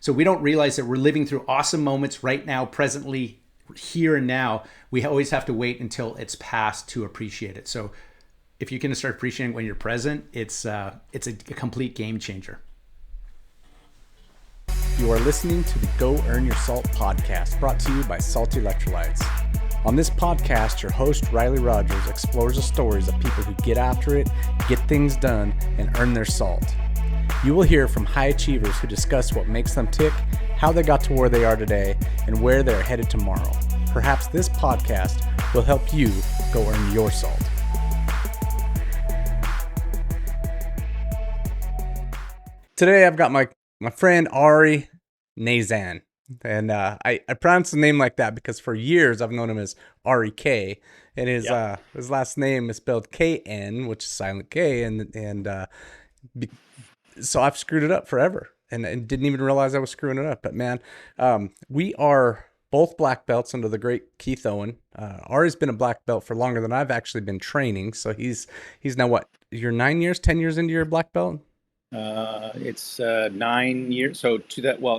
So we don't realize that we're living through awesome moments right now, presently, here and now. We always have to wait until it's past to appreciate it. So if you can start appreciating when you're present, it's a complete game changer. You are listening to the Go Earn Your Salt podcast, brought to you by Salty Electrolytes. On this podcast, your host, Riley Rogers, explores the stories of people who get after it, get things done, and earn their salt. You will hear from high achievers who discuss what makes them tick, how they got to where they are today, and where they're headed tomorrow. Perhaps this podcast will help you go earn your salt. Today, I've got my friend Ari Knazan. And I pronounce the name like that because for years I've known him as Ari K, and his last name is spelled KN, which is silent K, so I've screwed it up forever and didn't even realize I was screwing it up. But man, we are both black belts under the great Keith Owen. Ari's been a black belt for longer than I've actually been training, so he's now what? You're 10 years into your black belt? It's 9 years. So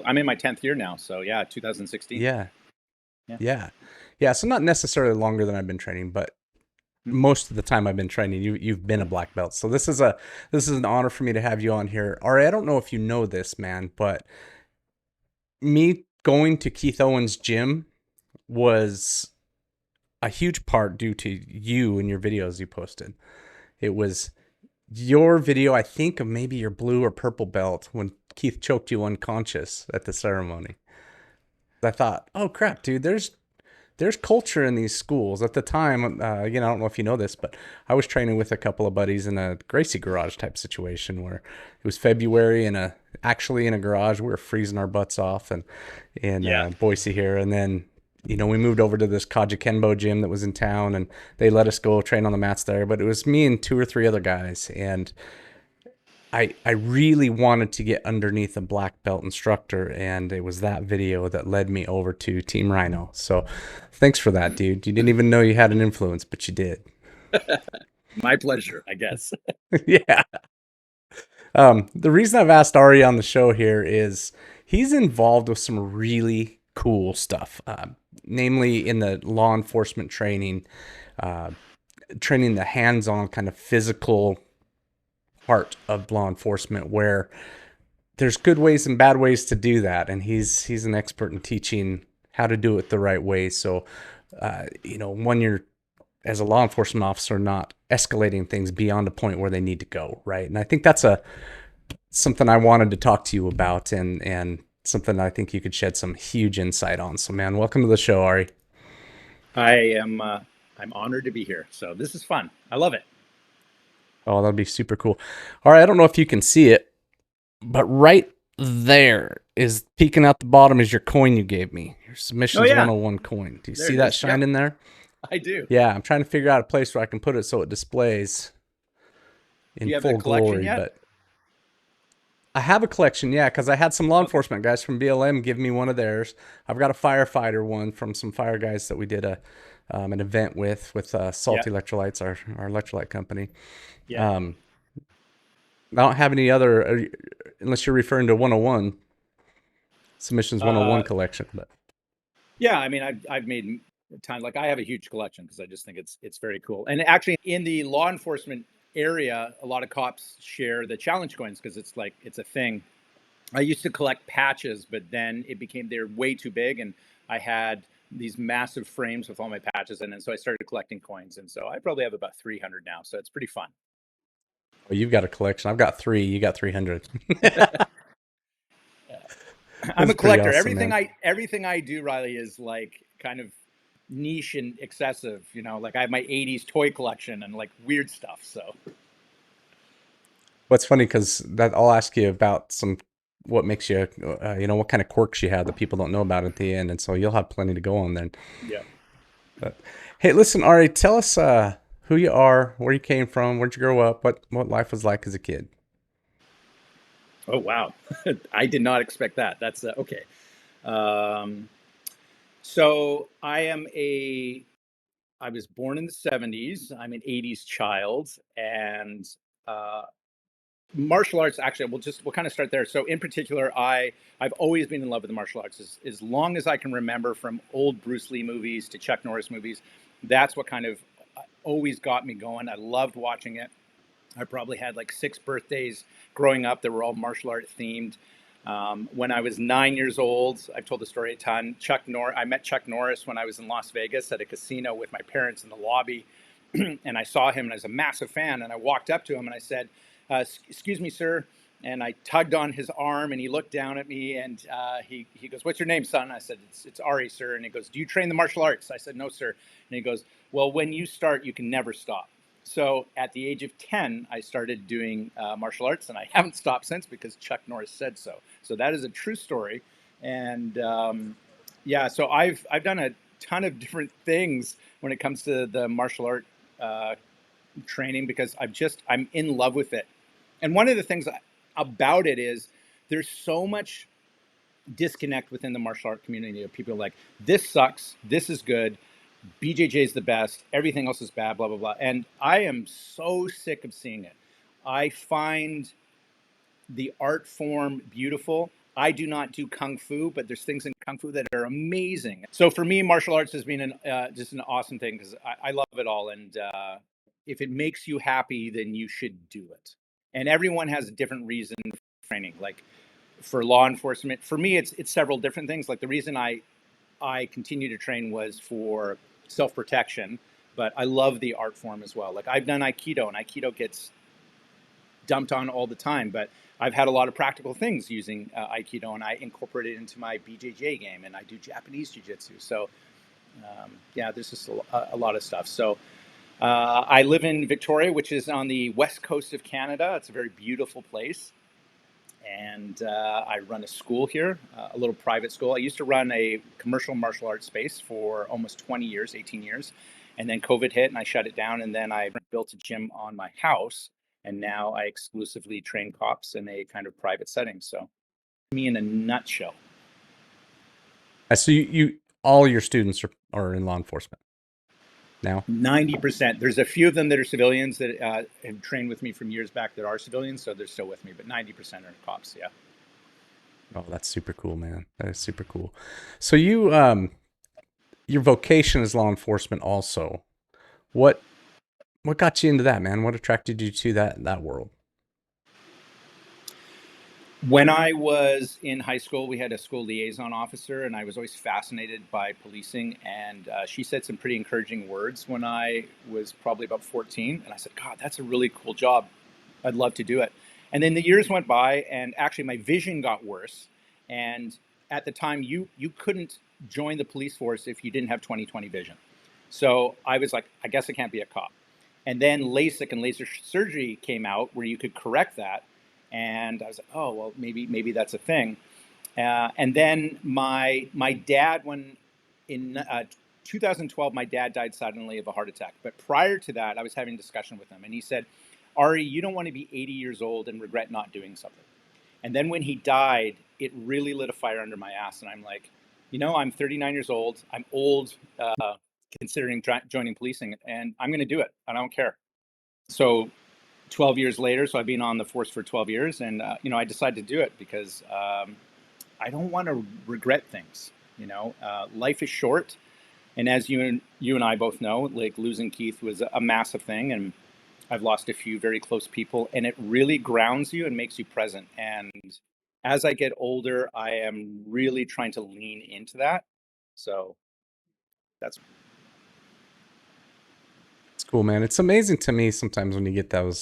I'm in my 10th year now. So yeah, 2016. Yeah. So not necessarily longer than I've been training, but most of the time I've been training, you've been a black belt. So this is an honor for me to have you on here. Ari, I don't know if you know this, man, but me going to Keith Owen's gym was a huge part due to you and your videos you posted. It was your video, I think, of maybe your blue or purple belt when Keith choked you unconscious at the ceremony. I thought, oh crap, dude, there's culture in these schools. At the time, I don't know if you know this, but I was training with a couple of buddies in a Gracie garage type situation where it was February actually in a garage. We were freezing our butts off in Boise here. And then, we moved over to this Kajukenbo gym that was in town, and they let us go train on the mats there. But it was me and 2 or 3 other guys, and I really wanted to get underneath a black belt instructor, and it was that video that led me over to Team Rhino. So thanks for that, dude. You didn't even know you had an influence, but you did. My pleasure, I guess. Yeah. The reason I've asked Ari on the show here is he's involved with some really cool stuff, namely in the law enforcement training, training the hands-on kind of physical part of law enforcement, where there's good ways and bad ways to do that, and he's an expert in teaching how to do it the right way. So, when you're as a law enforcement officer not escalating things beyond a point where they need to go, right? And I think that's something I wanted to talk to you about, and something I think you could shed some huge insight on. So, man, welcome to the show, Ari. I'm honored to be here. So this is fun. I love it. Oh, that'd be super cool. All right, I don't know if you can see it, but right there is peeking out the bottom is your coin you gave me, your Submissions 101 coin. Do you see that shine in there? I do. Yeah, I'm trying to figure out a place where I can put it so it displays in full glory. Yet? But I have a collection, yeah, because I had some law enforcement guys from BLM give me one of theirs. I've got a firefighter one from some fire guys that we did an event with Salty Electrolytes, our electrolyte company. Yeah. I don't have any other, unless you're referring to 101, Submissions 101 collection. But yeah, I mean, I've made time. Like, I have a huge collection because I just think it's very cool. And actually, in the law enforcement area, a lot of cops share the challenge coins because it's a thing. I used to collect patches, but then they're way too big, and I had these massive frames with all my patches in, and so I started collecting coins, and so I probably have about 300 now. So it's pretty fun. Well, you've got a collection. I've got 3. You got 300. I'm a collector. Awesome, everything I do, Riley, is like kind of niche and excessive. Like I have my 80s toy collection and like weird stuff. So what's funny, because I'll ask you about what makes you, what kind of quirks you have that people don't know about at the end, and so you'll have plenty to go on then. Yeah. But hey, listen, Ari, tell us who you are, where you came from, where'd you grow up, what life was like as a kid. Oh, wow. I did not expect that. That's okay. So I was born in the 70s. I'm an 80s child. And Martial arts, actually, we'll kind of start there. So in particular, I've always been in love with the martial arts as long as I can remember, from old Bruce Lee movies to Chuck Norris movies. That's what kind of always got me going. I loved watching it. I probably had like 6 birthdays growing up that were all martial art themed. When I was 9 years old, I've told the story a ton. I met Chuck Norris when I was in Las Vegas at a casino with my parents in the lobby. And I saw him and I was a massive fan. And I walked up to him and I said, excuse me, sir. And I tugged on his arm and he looked down at me and he goes, what's your name, son? I said, it's Ari, sir. And he goes, do you train the martial arts? I said, no, sir. And he goes, well, when you start, you can never stop. So at the age of 10, I started doing martial arts, and I haven't stopped since because Chuck Norris said so. So that is a true story. And yeah, so I've done a ton of different things when it comes to the martial art training because I'm in love with it. And one of the things about it is there's so much disconnect within the martial art community of people like, this sucks, this is good, BJJ is the best, everything else is bad, blah, blah, blah. And I am so sick of seeing it. I find the art form beautiful. I do not do Kung Fu, but there's things in Kung Fu that are amazing. So for me, martial arts has been just an awesome thing because I love it all. And if it makes you happy, then you should do it. And everyone has a different reason for training. Like for law enforcement, for me, it's several different things. Like the reason I continue to train was for self-protection, but I love the art form as well. Like I've done Aikido, and Aikido gets dumped on all the time, but I've had a lot of practical things using Aikido, and I incorporate it into my BJJ game, and I do Japanese Jiu-Jitsu. So yeah, there's just a lot of stuff. So I live in Victoria, which is on the west coast of Canada. It's a very beautiful place. And I run a school here, a little private school. I used to run a commercial martial arts space for almost 20 years, 18 years. And then COVID hit and I shut it down. And then I built a gym on my house. And now I exclusively train cops in a kind of private setting. So me in a nutshell. So you all your students are in law enforcement now? 90%. There's a few of them that are civilians that have trained with me from years back that are civilians, so they're still with me. But 90% are cops. Yeah. Oh, that's super cool, man. That is super cool. So you, your vocation is law enforcement. Also, what got you into that, man? What attracted you to that world? When I was in high school, we had a school liaison officer, and I was always fascinated by policing. And she said some pretty encouraging words when I was probably about 14. And I said, God, that's a really cool job. I'd love to do it. And then the years went by, and actually my vision got worse. And at the time, you couldn't join the police force if you didn't have 20/20 vision. So I was like, I guess I can't be a cop. And then LASIK and laser surgery came out where you could correct that. And I was like, oh, well, maybe that's a thing. And then my dad, when in 2012, my dad died suddenly of a heart attack. But prior to that, I was having a discussion with him. And he said, Ari, you don't want to be 80 years old and regret not doing something. And then when he died, it really lit a fire under my ass. And I'm like, I'm 39 years old. I'm old, considering joining policing. And I'm going to do it. I don't care. So 12 years later, so I've been on the force for 12 years, and I decided to do it because I don't want to regret things. Life is short, and as you and I both know, like losing Keith was a massive thing, and I've lost a few very close people, and it really grounds you and makes you present. And as I get older, I am really trying to lean into that. So that's Cool, man. It's amazing to me sometimes when you get those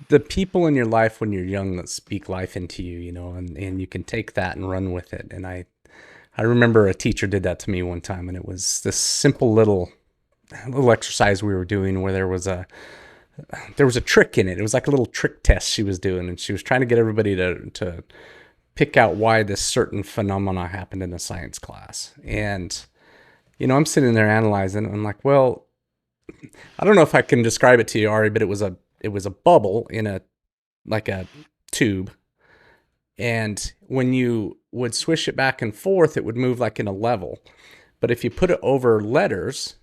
the people in your life when you're young that speak life into you, and you can take that and run with it. And I remember a teacher did that to me one time, and it was this simple little exercise we were doing where there was a trick in it. It was like a little trick test she was doing, and she was trying to get everybody to pick out why this certain phenomena happened in a science class. And I'm sitting there analyzing, and I'm like, well, I don't know if I can describe it to you, Ari, but it was a bubble in a tube. And when you would swish it back and forth, it would move like in a level. But if you put it over letters,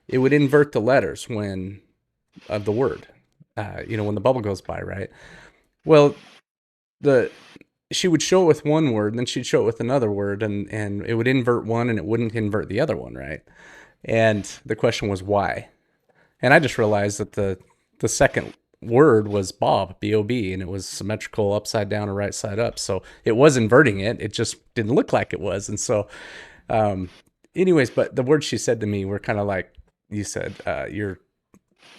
it would invert the letters of the word. when the bubble goes by, right? Well, she would show it with one word, and then she'd show it with another word, and it would invert one and it wouldn't invert the other one, right? And the question was why. And I just realized that the second word was Bob, B-O-B, and it was symmetrical upside down or right side up. So it was inverting it. It just didn't look like it was. And so anyways, but the words she said to me were kind of like you said, your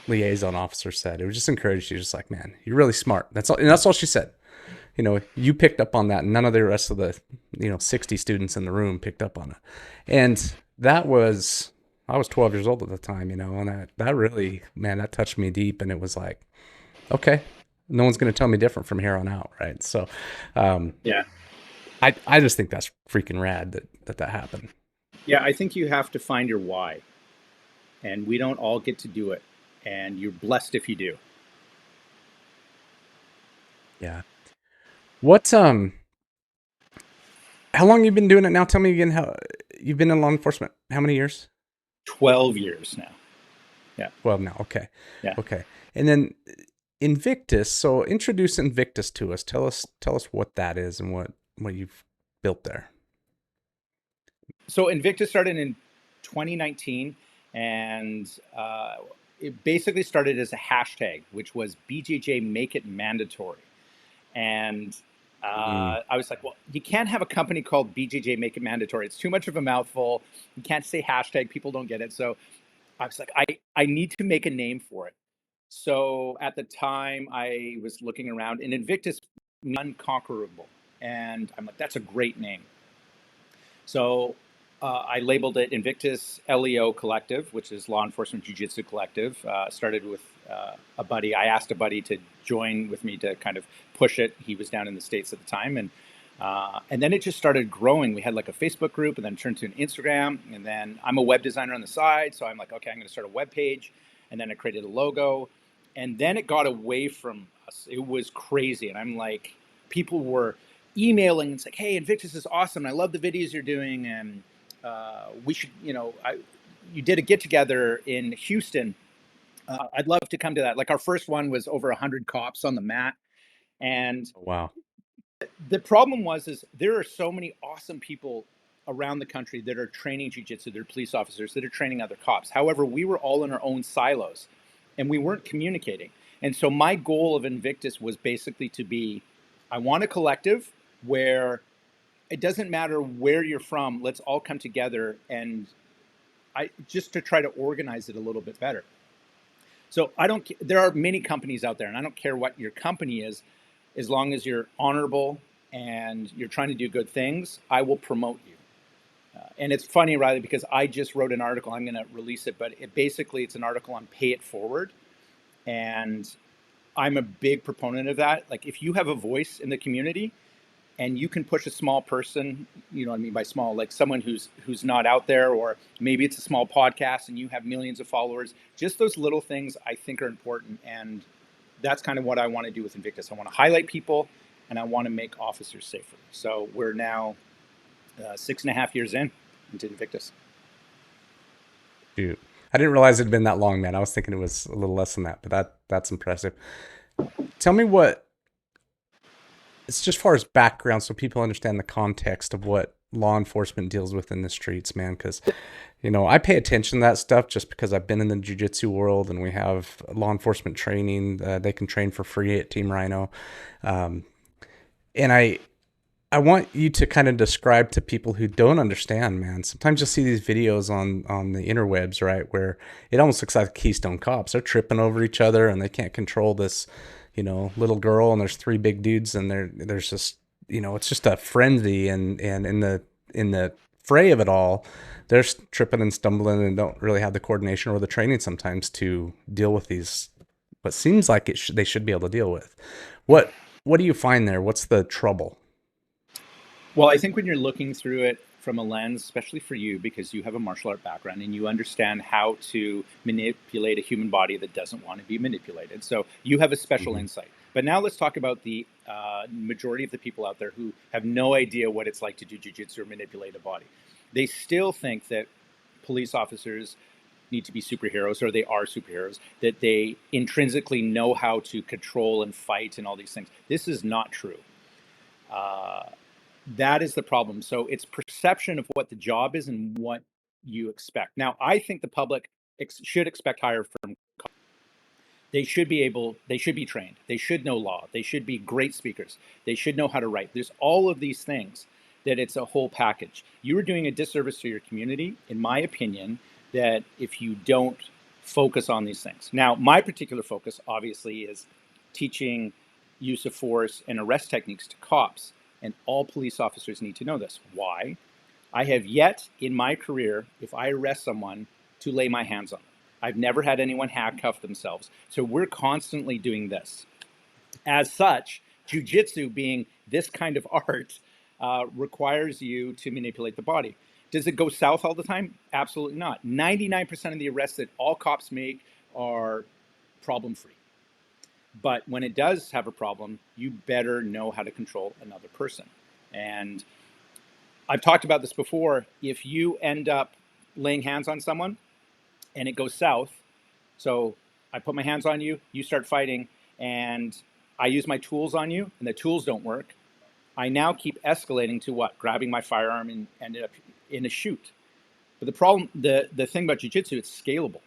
liaison officer said. It was just encouraged. She was just like, man, you're really smart. That's all. And that's all she said. You picked up on that, and none of the rest of the 60 students in the room picked up on it. And I was 12 years old at the time, and that really, man, that touched me deep. And it was like, okay, no one's going to tell me different from here on out, right? So Yeah. I just think that's freaking rad that happened. Yeah, I think you have to find your why, and we don't all get to do it, and you're blessed if you do. Yeah. What how long you been doing it now? Tell me again how you've been in law enforcement. How many years? 12 years now. Yeah. 12 now. Okay. Yeah. Okay. And then Invictus. So introduce Invictus to us. Tell us what that is and what you've built there. So Invictus started in 2019, and it basically started as a hashtag, which was BJJ Make It Mandatory. And I was like, well, you can't have a company called BJJ Make It Mandatory. It's too much of a mouthful. You can't say hashtag. People don't get it. So I was like, I need to make a name for it. So at the time, I was looking around, and Invictus, unconquerable. And I'm like, that's a great name. So I labeled it Invictus Leo Collective, which is Law Enforcement Jiu-Jitsu Collective. Started with a buddy. I asked a buddy to join with me to kind of push it. He was down in the States at the time. And then it just started growing. We had like a Facebook group, and then turned to an Instagram. And then I'm a web designer on the side. So I'm like, okay, I'm going to start a web page. And then I created a logo. And then it got away from us. It was crazy. And I'm like, people were emailing and it's like, hey, Invictus is awesome. I love the videos you're doing. And we should, you did a get together in Houston. I'd love to come to that. Like our first one was over 100 cops on the mat. And wow. The problem is there are so many awesome people around the country that are training jiu-jitsu. They're police officers that are training other cops. However, we were all in our own silos and we weren't communicating. And so my goal of Invictus was basically to be, I want a collective where it doesn't matter where you're from. Let's all come together and just to try to organize it a little bit better. So there are many companies out there, and I don't care what your company is, as long as you're honorable and you're trying to do good things, I will promote you. And it's funny, Riley, because I just wrote an article. I'm going to release it, but it's an article on Pay It Forward. And I'm a big proponent of that. Like if you have a voice in the community and you can push a small person, you know what I mean by small, like someone who's not out there, or maybe it's a small podcast and you have millions of followers, just those little things I think are important. And that's kind of what I want to do with Invictus. I want to highlight people and I want to make officers safer. So we're now 6.5 years into Invictus. Dude, I didn't realize it'd been that long, man. I was thinking it was a little less than that, but that's impressive. Tell me it's just far as background so people understand the context of what law enforcement deals with in the streets, man. Because, I pay attention to that stuff just because I've been in the jiu-jitsu world and we have law enforcement training. They can train for free at Team Rhino. And I want you to kind of describe to people who don't understand, man. Sometimes you'll see these videos on the interwebs, right, where it almost looks like Keystone Cops. They're tripping over each other and they can't control this, little girl, and there's three big dudes, and there's just, it's just a frenzy, and in the fray of it all, they're tripping and stumbling and don't really have the coordination or the training sometimes to deal with these, what seems like they should be able to deal with. What do you find there? What's the trouble? Well, I think when you're looking through it from a lens, especially for you, because you have a martial art background and you understand how to manipulate a human body that doesn't want to be manipulated. So you have a special insight. But now let's talk about the majority of the people out there who have no idea what it's like to do jiu-jitsu or manipulate a body. They still think that police officers, need to be superheroes, or they are superheroes, that they intrinsically know how to control and fight and all these things. This is not true. That is the problem. So it's perception of what the job is and what you expect. Now, I think the public should expect higher from cops. They should be trained. They should know law. They should be great speakers. They should know how to write. There's all of these things that it's a whole package. You are doing a disservice to your community, in my opinion, that if you don't focus on these things. Now, my particular focus, obviously, is teaching use of force and arrest techniques to cops. And all police officers need to know this. Why? I have yet in my career, if I arrest someone, to lay my hands on them. I've never had anyone handcuff themselves. So we're constantly doing this. As such, jiu-jitsu being this kind of art requires you to manipulate the body. Does it go south all the time? Absolutely not. 99% of the arrests that all cops make are problem-free. But when it does have a problem, you better know how to control another person. And I've talked about this before. If you end up laying hands on someone and it goes south, so I put my hands on you, you start fighting, and I use my tools on you, and the tools don't work, I now keep escalating to what? Grabbing my firearm and ended up in a shoot. But the problem, the thing about jiu-jitsu, it's scalable,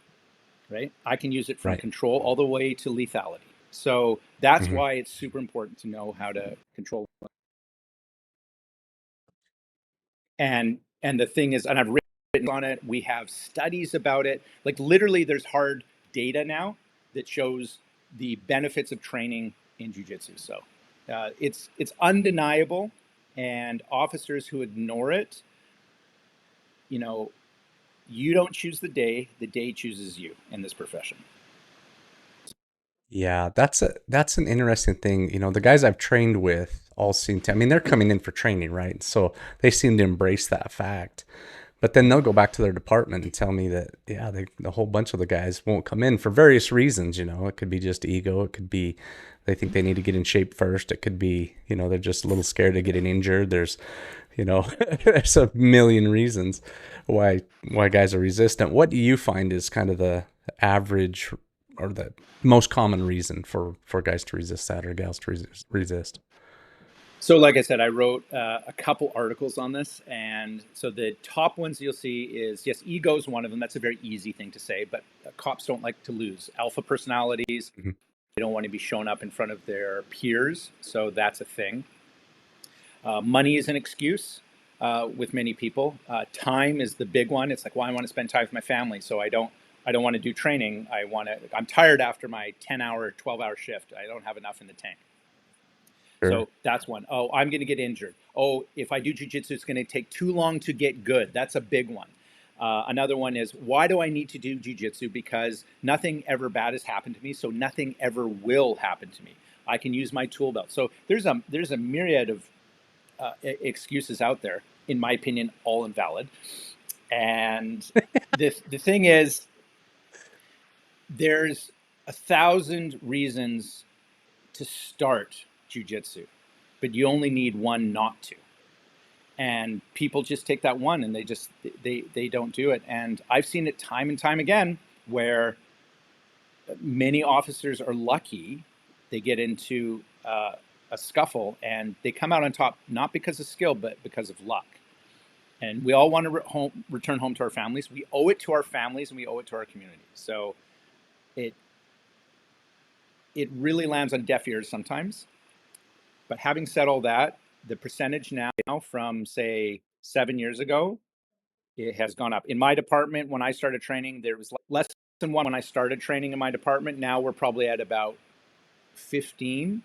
right? I can use it from control all the way to lethality. So that's why it's super important to know how to control. And the thing is, and I've written on it, we have studies about it. Like literally there's hard data now that shows the benefits of training in jiu-jitsu. So it's undeniable, and officers who ignore it, you know, you don't choose the day chooses you in this profession. Yeah, that's an interesting thing. You know, the guys I've trained with all seem to, I mean, they're coming in for training, right? So they seem to embrace that fact. But then they'll go back to their department and tell me that, yeah, a whole bunch of the guys won't come in for various reasons. You know, it could be just ego. It could be they think they need to get in shape first. It could be, you know, they're just a little scared of getting injured. There's, you know, there's a million reasons why guys are resistant. What do you find is kind of the average or the most common reason for guys to resist that or gals to resist? So like I said, I wrote a couple articles on this. And so the top ones you'll see is, yes, ego is one of them. That's a very easy thing to say, but cops don't like to lose. Alpha personalities, they don't want to be shown up in front of their peers. So that's a thing. Money is an excuse with many people. Time is the big one. It's like, well, I want to spend time with my family, so I don't want to do training. I'm tired after my 10-hour, 12-hour shift. I don't have enough in the tank. Sure. So that's one. Oh, I'm going to get injured. Oh, if I do jiu-jitsu, it's going to take too long to get good. That's a big one. Another one is, why do I need to do jiu-jitsu? Because nothing ever bad has happened to me, so nothing ever will happen to me. I can use my tool belt. So there's a myriad of excuses out there, in my opinion, all invalid. And the thing is, there's 1,000 reasons to start jiu-jitsu, but you only need one not to. And people just take that one and they don't do it. And I've seen it time and time again where many officers are lucky. They get into a scuffle and they come out on top, not because of skill, but because of luck. And we all want to return home to our families. We owe it to our families and we owe it to our community. So it really lands on deaf ears sometimes. But having said all that, the percentage now from, say, 7 years ago, it has gone up. In my department, when I started training, there was less than one when I started training in my department. Now we're probably at about 15%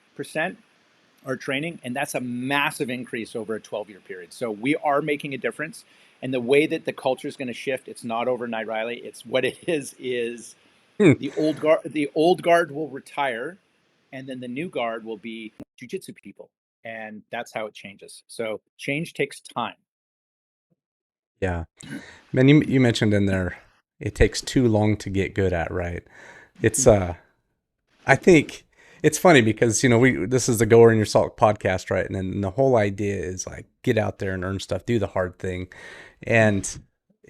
are training, and that's a massive increase over a 12-year period. So we are making a difference. And the way that the culture is going to shift, it's not overnight, Riley. It's what it is the old guard will retire, and then the new guard will be jiu-jitsu people. And that's how it changes. So change takes time. Yeah. Man, you mentioned in there, it takes too long to get good at, right? It's, I think it's funny because, you know, this is the Go Earn Your Salt podcast, right? And then the whole idea is like, get out there and earn stuff, do the hard thing. And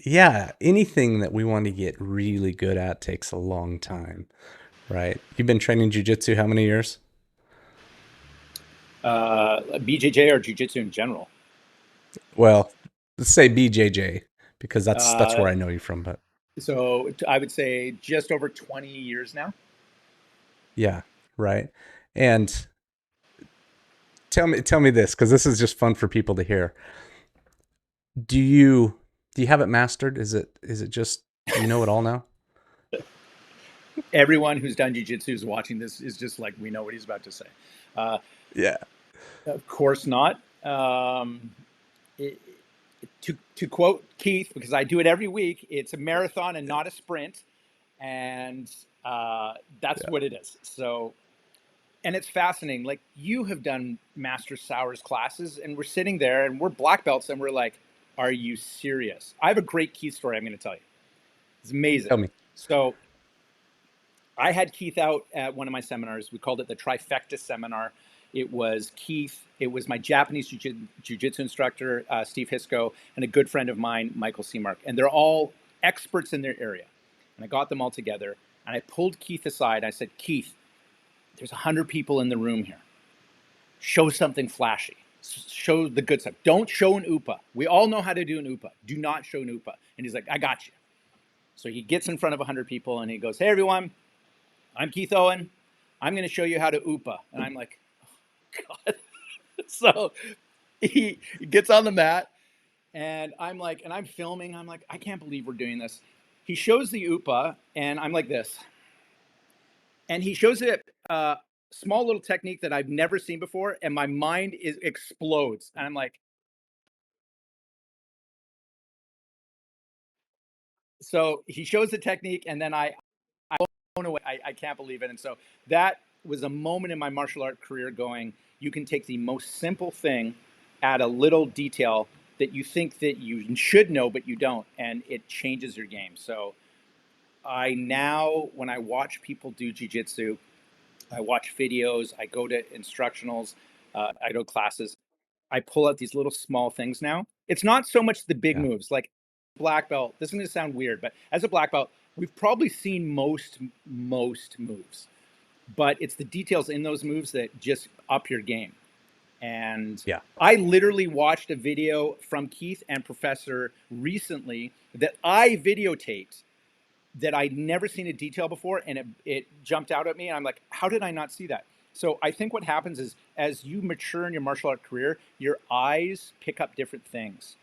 Yeah, anything that we want to get really good at takes a long time, right? You've been training jiu-jitsu how many years? BJJ or jiu-jitsu in general. Well, let's say BJJ because that's Uh, where I know you from, but so I would say just over 20 years now. yeah, right. And tell me this because this is just fun for people to hear. Do you do you have it mastered? Is it just do you know it all now? Everyone who's done jiu-jitsu who's watching this is just like, we know what he's about to say. Uh, Yeah. of course not. It, to quote Keith, because I do it every week, it's a marathon and not a sprint, and that's Yeah. what it is. So, and it's fascinating. Like, you have done Master Sauer's classes, and we're sitting there, and we're black belts, and we're like, "Are you serious?" I have a great Keith story. I'm going to tell you. It's amazing. Tell me. So, I had Keith out at one of my seminars. We called it the Trifecta Seminar. It was Keith, it was my Japanese Jiu-Jitsu instructor, Steve Hiscoe, and a good friend of mine, Michael Seamark. And they're all experts in their area. And I got them all together, and I pulled Keith aside. I said, Keith, there's 100 people in the room here. Show something flashy. Show the good stuff. Don't show an UPA. We all know how to do an UPA. Do not show an UPA. And he's like, I got you. So he gets in front of 100 people, and he goes, hey, everyone, I'm Keith Owen. I'm going to show you how to UPA. And I'm like, oh, God. So he gets on the mat, and I'm like, and I'm filming. I'm like, I can't believe we're doing this. He shows the UPA, and I'm like this. And he shows it a small little technique that I've never seen before, and my mind explodes. And I'm like, so he shows the technique, and then I blown away. I can't believe it. And so that was a moment in my martial art career going, you can take the most simple thing, add a little detail that you think that you should know, but you don't. And it changes your game. So I now, when I watch people do jujitsu, I watch videos, I go to instructionals, I go to classes. I pull out these little small things now. It's not so much the big Yeah. moves. Like black belt, this is going to sound weird, but as a black belt, we've probably seen most moves, but it's the details in those moves that just up your game. And Yeah. I literally watched a video from Keith and Professor recently that I videotaped that I'd never seen a detail before, and it jumped out at me, and I'm like, how did I not see that? So I think what happens is, as you mature in your martial art career, your eyes pick up different things,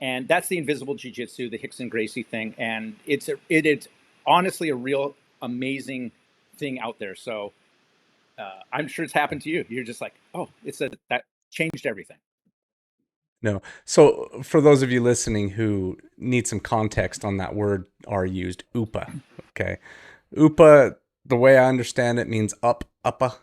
and that's the invisible jiu-jitsu, the Hickson Gracie thing, and it is honestly a real amazing thing out there. So I'm sure it's happened to you. You're just like, oh, that changed everything. No. So for those of you listening who need some context on that word are used, UPA. Okay. UPA, the way I understand it, means up, uppa.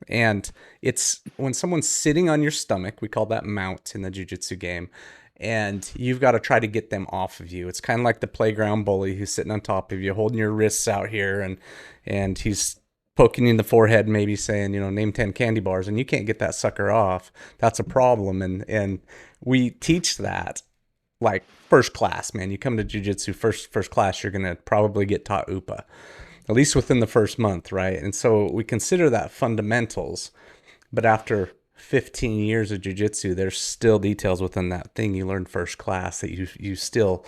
And it's when someone's sitting on your stomach, we call that mount in the jiu-jitsu game, and you've got to try to get them off of you. It's kind of like the playground bully who's sitting on top of you, holding your wrists out here, and he's poking you in the forehead, maybe saying, name 10 candy bars, and you can't get that sucker off. That's a problem. And we teach that like first class, man. You come to jiu-jitsu first class, you're going to probably get taught UPA, at least within the first month, right? And so we consider that fundamentals, but after 15 years of jiu-jitsu, there's still details within that thing you learned first class that you still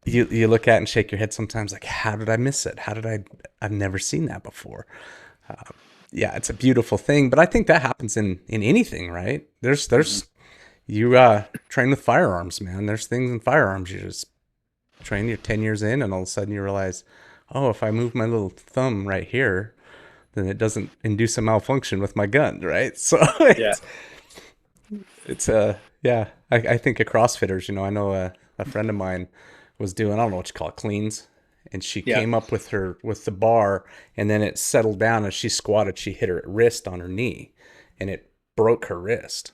you look at and shake your head sometimes like, how did I miss it? I've never seen that before. Yeah, it's a beautiful thing, but I think that happens in anything, right? There's you train with firearms, man. There's things in firearms you just train, you're 10 years in, and all of a sudden you realize, oh, if I move my little thumb right here, then it doesn't induce a malfunction with my gun, right? So Yeah. it's yeah. I think of CrossFitters, I know a friend of mine was doing, I don't know what you call it, cleans, and she Yeah. came up with the bar, and then it settled down as she squatted. She hit her wrist on her knee, and it broke her wrist.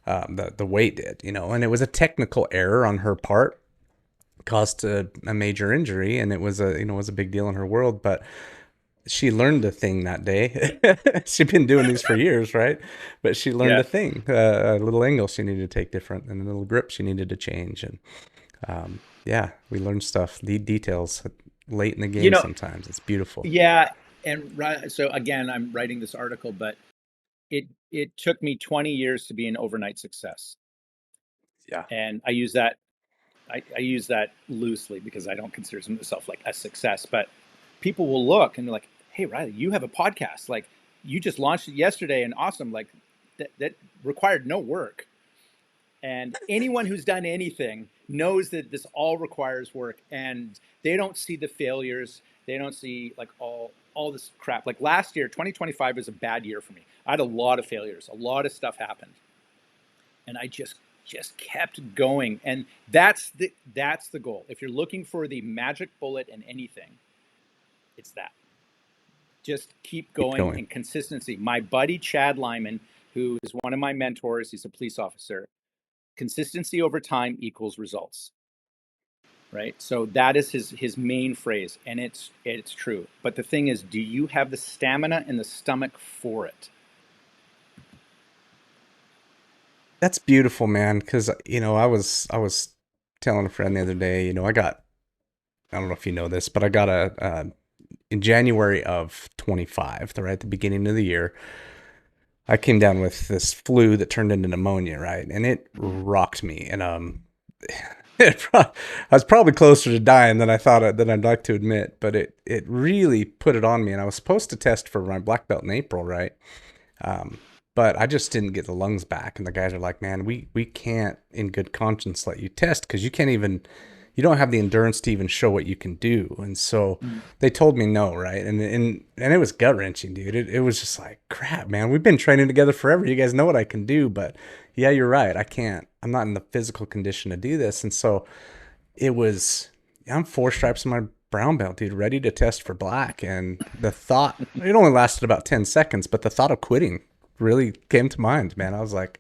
The weight did, and it was a technical error on her part, caused a major injury, and it was a big deal in her world, but she learned a thing that day. She'd been doing these for years, right? But she learned Yeah. a thing, a little angle she needed to take different, and a little grip she needed to change. And Yeah, we learn stuff, the details late in the You game. know, Sometimes it's beautiful. yeah. And so again, I'm writing this article, but it took me 20 years to be an overnight success. Yeah. And I use that loosely because I don't consider myself like a success, but people will look and they're like, "Hey, Riley, you have a podcast. Like, you just launched it yesterday, and awesome. Like, that required no work." And anyone who's done anything knows that this all requires work, and they don't see the failures. They don't see like all this crap. Like last year, 2025 was a bad year for me. I had a lot of failures. A lot of stuff happened, and I just kept going. And that's the goal. If you're looking for the magic bullet in anything, it's that. Just keep Keep going, going. and consistency. My buddy Chad Lyman, who is one of my mentors, he's a police officer. Consistency over time equals results. Right? So that is his main phrase, and it's true. But the thing is, do you have the stamina and the stomach for it? That's beautiful, man. Because I was telling a friend the other day. I don't know if you know this, but I got in January of 25, right at the beginning of the year. I came down with this flu that turned into pneumonia, right, and it rocked me. And I was probably closer to dying than I'd like to admit. But it really put it on me, and I was supposed to test for my black belt in April, right? But I just didn't get the lungs back. And the guys are like, man, we can't in good conscience let you test because you don't have the endurance to even show what you can do. And so they told me no, right? And it was gut wrenching, dude. It was just like, crap, man, we've been training together forever. You guys know what I can do, but yeah, you're right. I'm not in the physical condition to do this. And so I'm 4 stripes in my brown belt, dude, ready to test for black. And the thought, it only lasted about 10 seconds, but the thought of quitting really came to mind, man. I was like,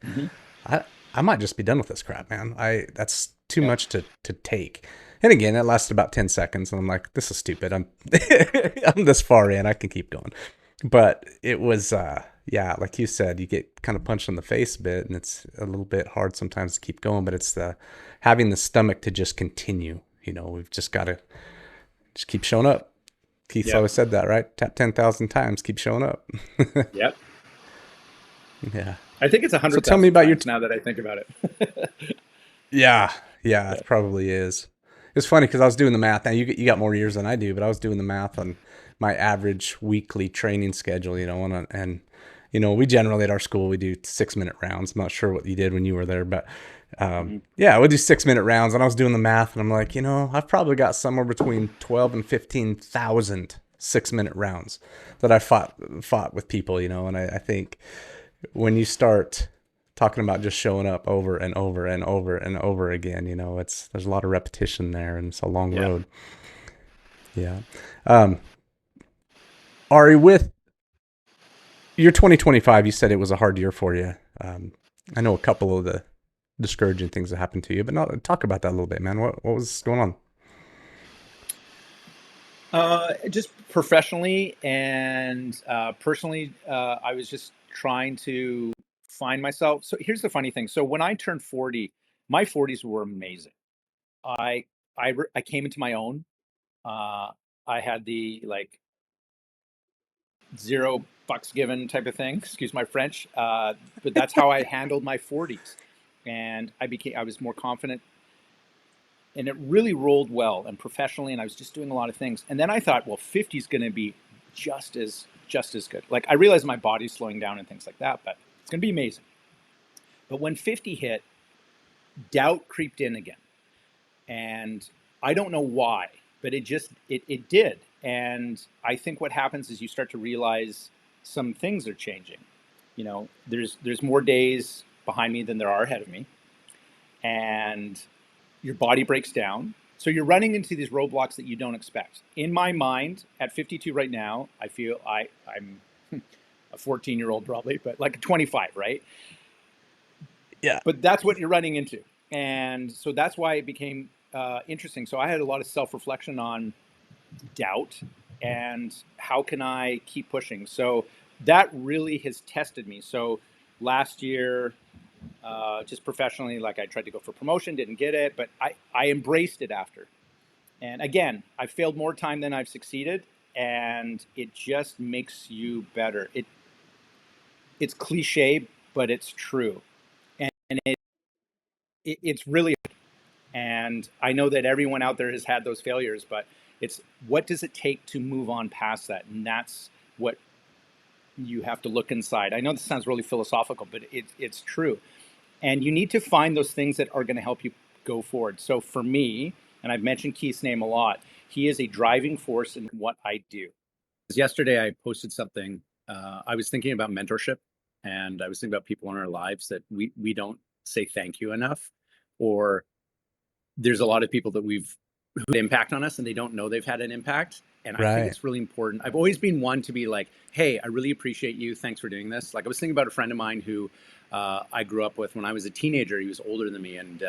I might just be done with this crap, man. That's too much to take. And again, it lasted about 10 seconds, and I'm like, this is stupid. I'm I'm this far in, I can keep going. But it was yeah, like you said, you get kind of punched in the face a bit, and it's a little bit hard sometimes to keep going, but it's having the stomach to just continue. We've just got to just keep showing up. Keith's always said that, right? Tap 10,000 times, keep showing up. Yep. Yeah. I think it's 100,000 So tell me about now that I think about it. Yeah, it probably is. It's funny because I was doing the math. Now you got more years than I do, but I was doing the math on my average weekly training schedule. And we generally at our school we do 6-minute rounds. I'm not sure what you did when you were there, but yeah, we do 6-minute rounds. And I was doing the math, and I'm like, I've probably got somewhere between 12 and 15,000 6-minute rounds that I fought with people. And I think when you start talking about just showing up over and over and over and over again, there's a lot of repetition there, and it's a long road. Yeah. Ari, with your 2025, you said it was a hard year for you. I know a couple of the discouraging things that happened to you, but talk about that a little bit, man. What was going on? Just professionally and personally, I was just trying to find myself. So here's the funny thing. So when I turned 40, my 40s were amazing. I came into my own. I had the like 0 fucks given type of thing. Excuse my French, but that's how I handled my 40s, and I was more confident, and it really rolled well and professionally, and I was just doing a lot of things. And then I thought, well, 50 is going to be just as good. Like I realized my body's slowing down and things like that, but it's going to be amazing. But when 50 hit, doubt creeped in again, and I don't know why, but it did. And I think what happens is you start to realize some things are changing. There's more days behind me than there are ahead of me, and your body breaks down. So you're running into these roadblocks that you don't expect. In my mind, at 52 right now, I feel I'm a 14-year-old probably, but like a 25, right? Yeah. But that's what you're running into. And so that's why it became interesting. So I had a lot of self-reflection on doubt and how can I keep pushing. So that really has tested me. So last year, just professionally. Like I tried to go for promotion, didn't get it, but I embraced it after. And again, I've failed more time than I've succeeded, and it just makes you better. It's cliche, but it's true, and it's really. And I know that everyone out there has had those failures, but it's what does it take to move on past that, and that's what you have to look inside. I know this sounds really philosophical, but it's true. And you need to find those things that are going to help you go forward. So for me, and I've mentioned Keith's name a lot, he is a driving force in what I do. Yesterday, I posted something. I was thinking about mentorship, and I was thinking about people in our lives that we don't say thank you enough, or there's a lot of people that we've had impact on us and they don't know they've had an impact. And I think it's really important. I've always been one to be like, hey, I really appreciate you. Thanks for doing this. Like I was thinking about a friend of mine who I grew up with when I was a teenager. He was older than me, and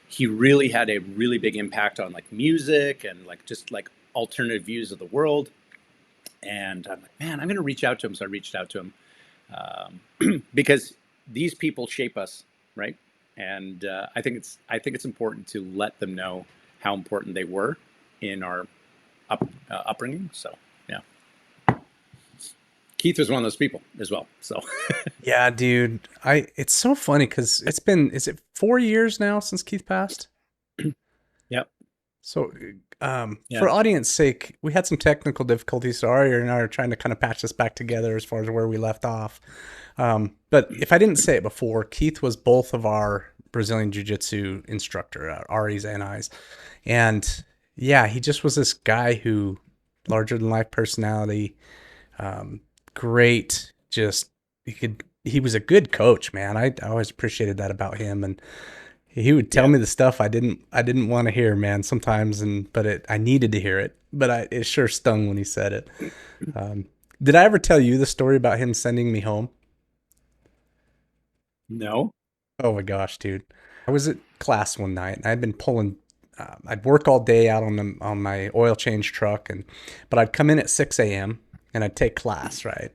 he really had a really big impact on like music and like just like alternative views of the world. And I'm like, man, I'm going to reach out to him. So I reached out to him because these people shape us, right? And I think it's important to let them know how important they were in our upbringing. So yeah, Keith was one of those people as well. So yeah, dude, it's so funny because it's been, is it 4 years now since Keith passed? Yep. So for audience sake, we had some technical difficulties. So Ari and I are trying to kind of patch this back together as far as where we left off. But if I didn't say it before, Keith was both of our Brazilian Jiu-Jitsu instructor, Ari's and I's. And yeah, he just was this guy who, larger than life personality, great, just, he was a good coach, man. I always appreciated that about him. And he would tell me the stuff I didn't want to hear, man, sometimes, but I needed to hear it. But it sure stung when he said it. Did I ever tell you the story about him sending me home? No. Oh my gosh, dude. I was at class one night and I'd been pulling, I'd work all day out on my oil change truck, but I'd come in at 6 a.m. and I'd take class, right?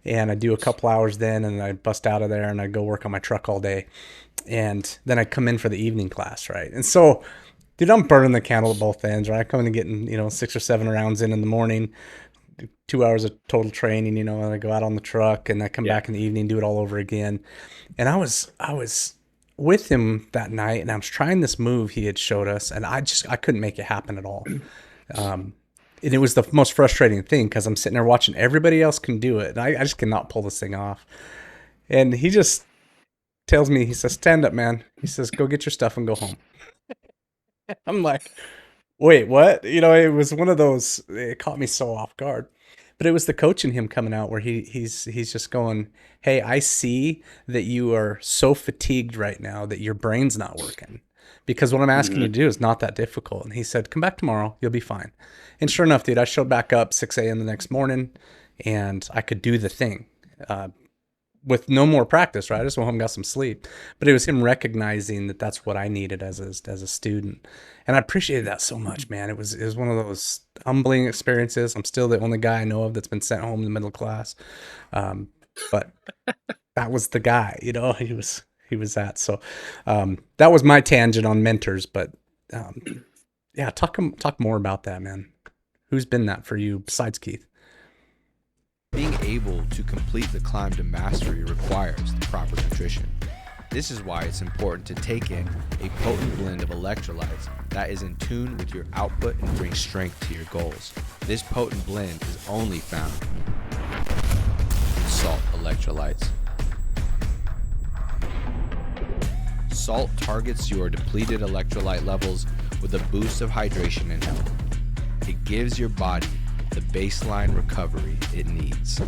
And I'd do a couple hours then and I'd bust out of there and I'd go work on my truck all day. And then I'd come in for the evening class, right? And so, dude, I'm burning the candle at both ends, right? I come in and getting, 6 or 7 rounds in the morning, 2 hours of total training, and I go out on the truck and I come back in the evening, do it all over again. And I was with him that night and I was trying this move he had showed us and I couldn't make it happen at all. And it was the most frustrating thing because I'm sitting there watching everybody else can do it and I just cannot pull this thing off. And he just tells me, he says, stand up, man. He says, go get your stuff and go home. I'm like, wait, what? It was one of those, it caught me so off guard. But it was the coach in him coming out where he's just going, hey, I see that you are so fatigued right now that your brain's not working. Because what I'm asking you to do is not that difficult. And he said, come back tomorrow. You'll be fine. And sure enough, dude, I showed back up 6 a.m. the next morning and I could do the thing. With no more practice, right? I just went home and got some sleep. But it was him recognizing that that's what I needed as a student. And I appreciated that so much, man. It was one of those humbling experiences. I'm still the only guy I know of that's been sent home in the middle class. But that was the guy, he was that. So that was my tangent on mentors. But yeah, talk more about that, man. Who's been that for you besides Keith? Being able to complete the climb to mastery requires the proper nutrition. This is why it's important to take in a potent blend of electrolytes that is in tune with your output and brings strength to your goals. This potent blend is only found in salt electrolytes. Salt targets your depleted electrolyte levels with a boost of hydration and health. It gives your body the baseline recovery it needs.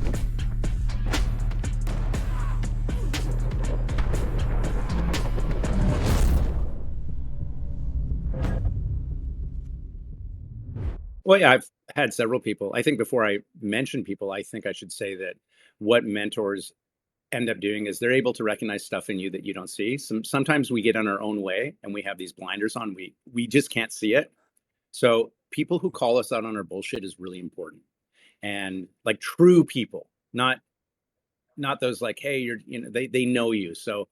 Well, yeah, I've had several people. I think before I mention people, I think I should say that what mentors end up doing is they're able to recognize stuff in you that you don't see. Sometimes we get in our own way and we have these blinders on. We just can't see it. So people who call us out on our bullshit is really important. And like true people, not those like, hey, they know you. So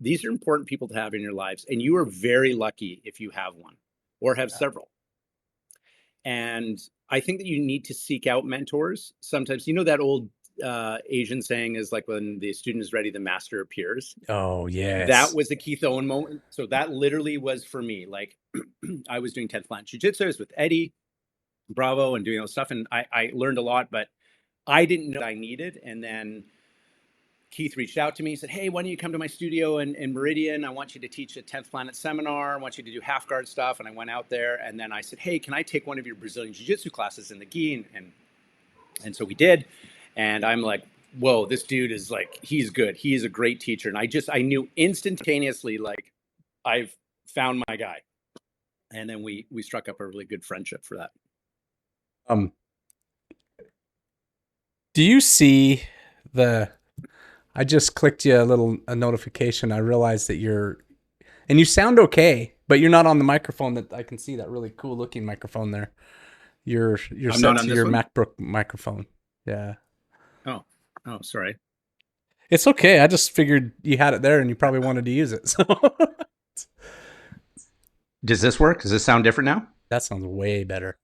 these are important people to have in your lives, and you are very lucky if you have one or have several. And I think that you need to seek out mentors. Sometimes, that old Asian saying is like, when the student is ready, the master appears. Oh, yes. That was the Keith Owen moment. So that literally was for me. Like, I was doing 10th Planet Jiu-Jitsu. I was with Eddie Bravo and doing all this stuff. And I learned a lot, but I didn't know what I needed. And then Keith reached out to me and said, hey, why don't you come to my studio in Meridian? I want you to teach a 10th Planet seminar. I want you to do half guard stuff. And I went out there, and then I said, hey, can I take one of your Brazilian Jiu-Jitsu classes in the gi? And so we did. And I'm like, whoa, this dude is like, he's good. He is a great teacher. And I knew instantaneously, like, I've found my guy. And then we struck up a really good friendship for that. Do you see I just clicked you a notification. I realized that and you sound okay, but you're not on the microphone that I can see, that really cool looking microphone there. You're set to your MacBook microphone. Yeah. Oh, sorry. It's okay. I just figured you had it there and you probably wanted to use it. So does this work? Does this sound different now? That sounds way better.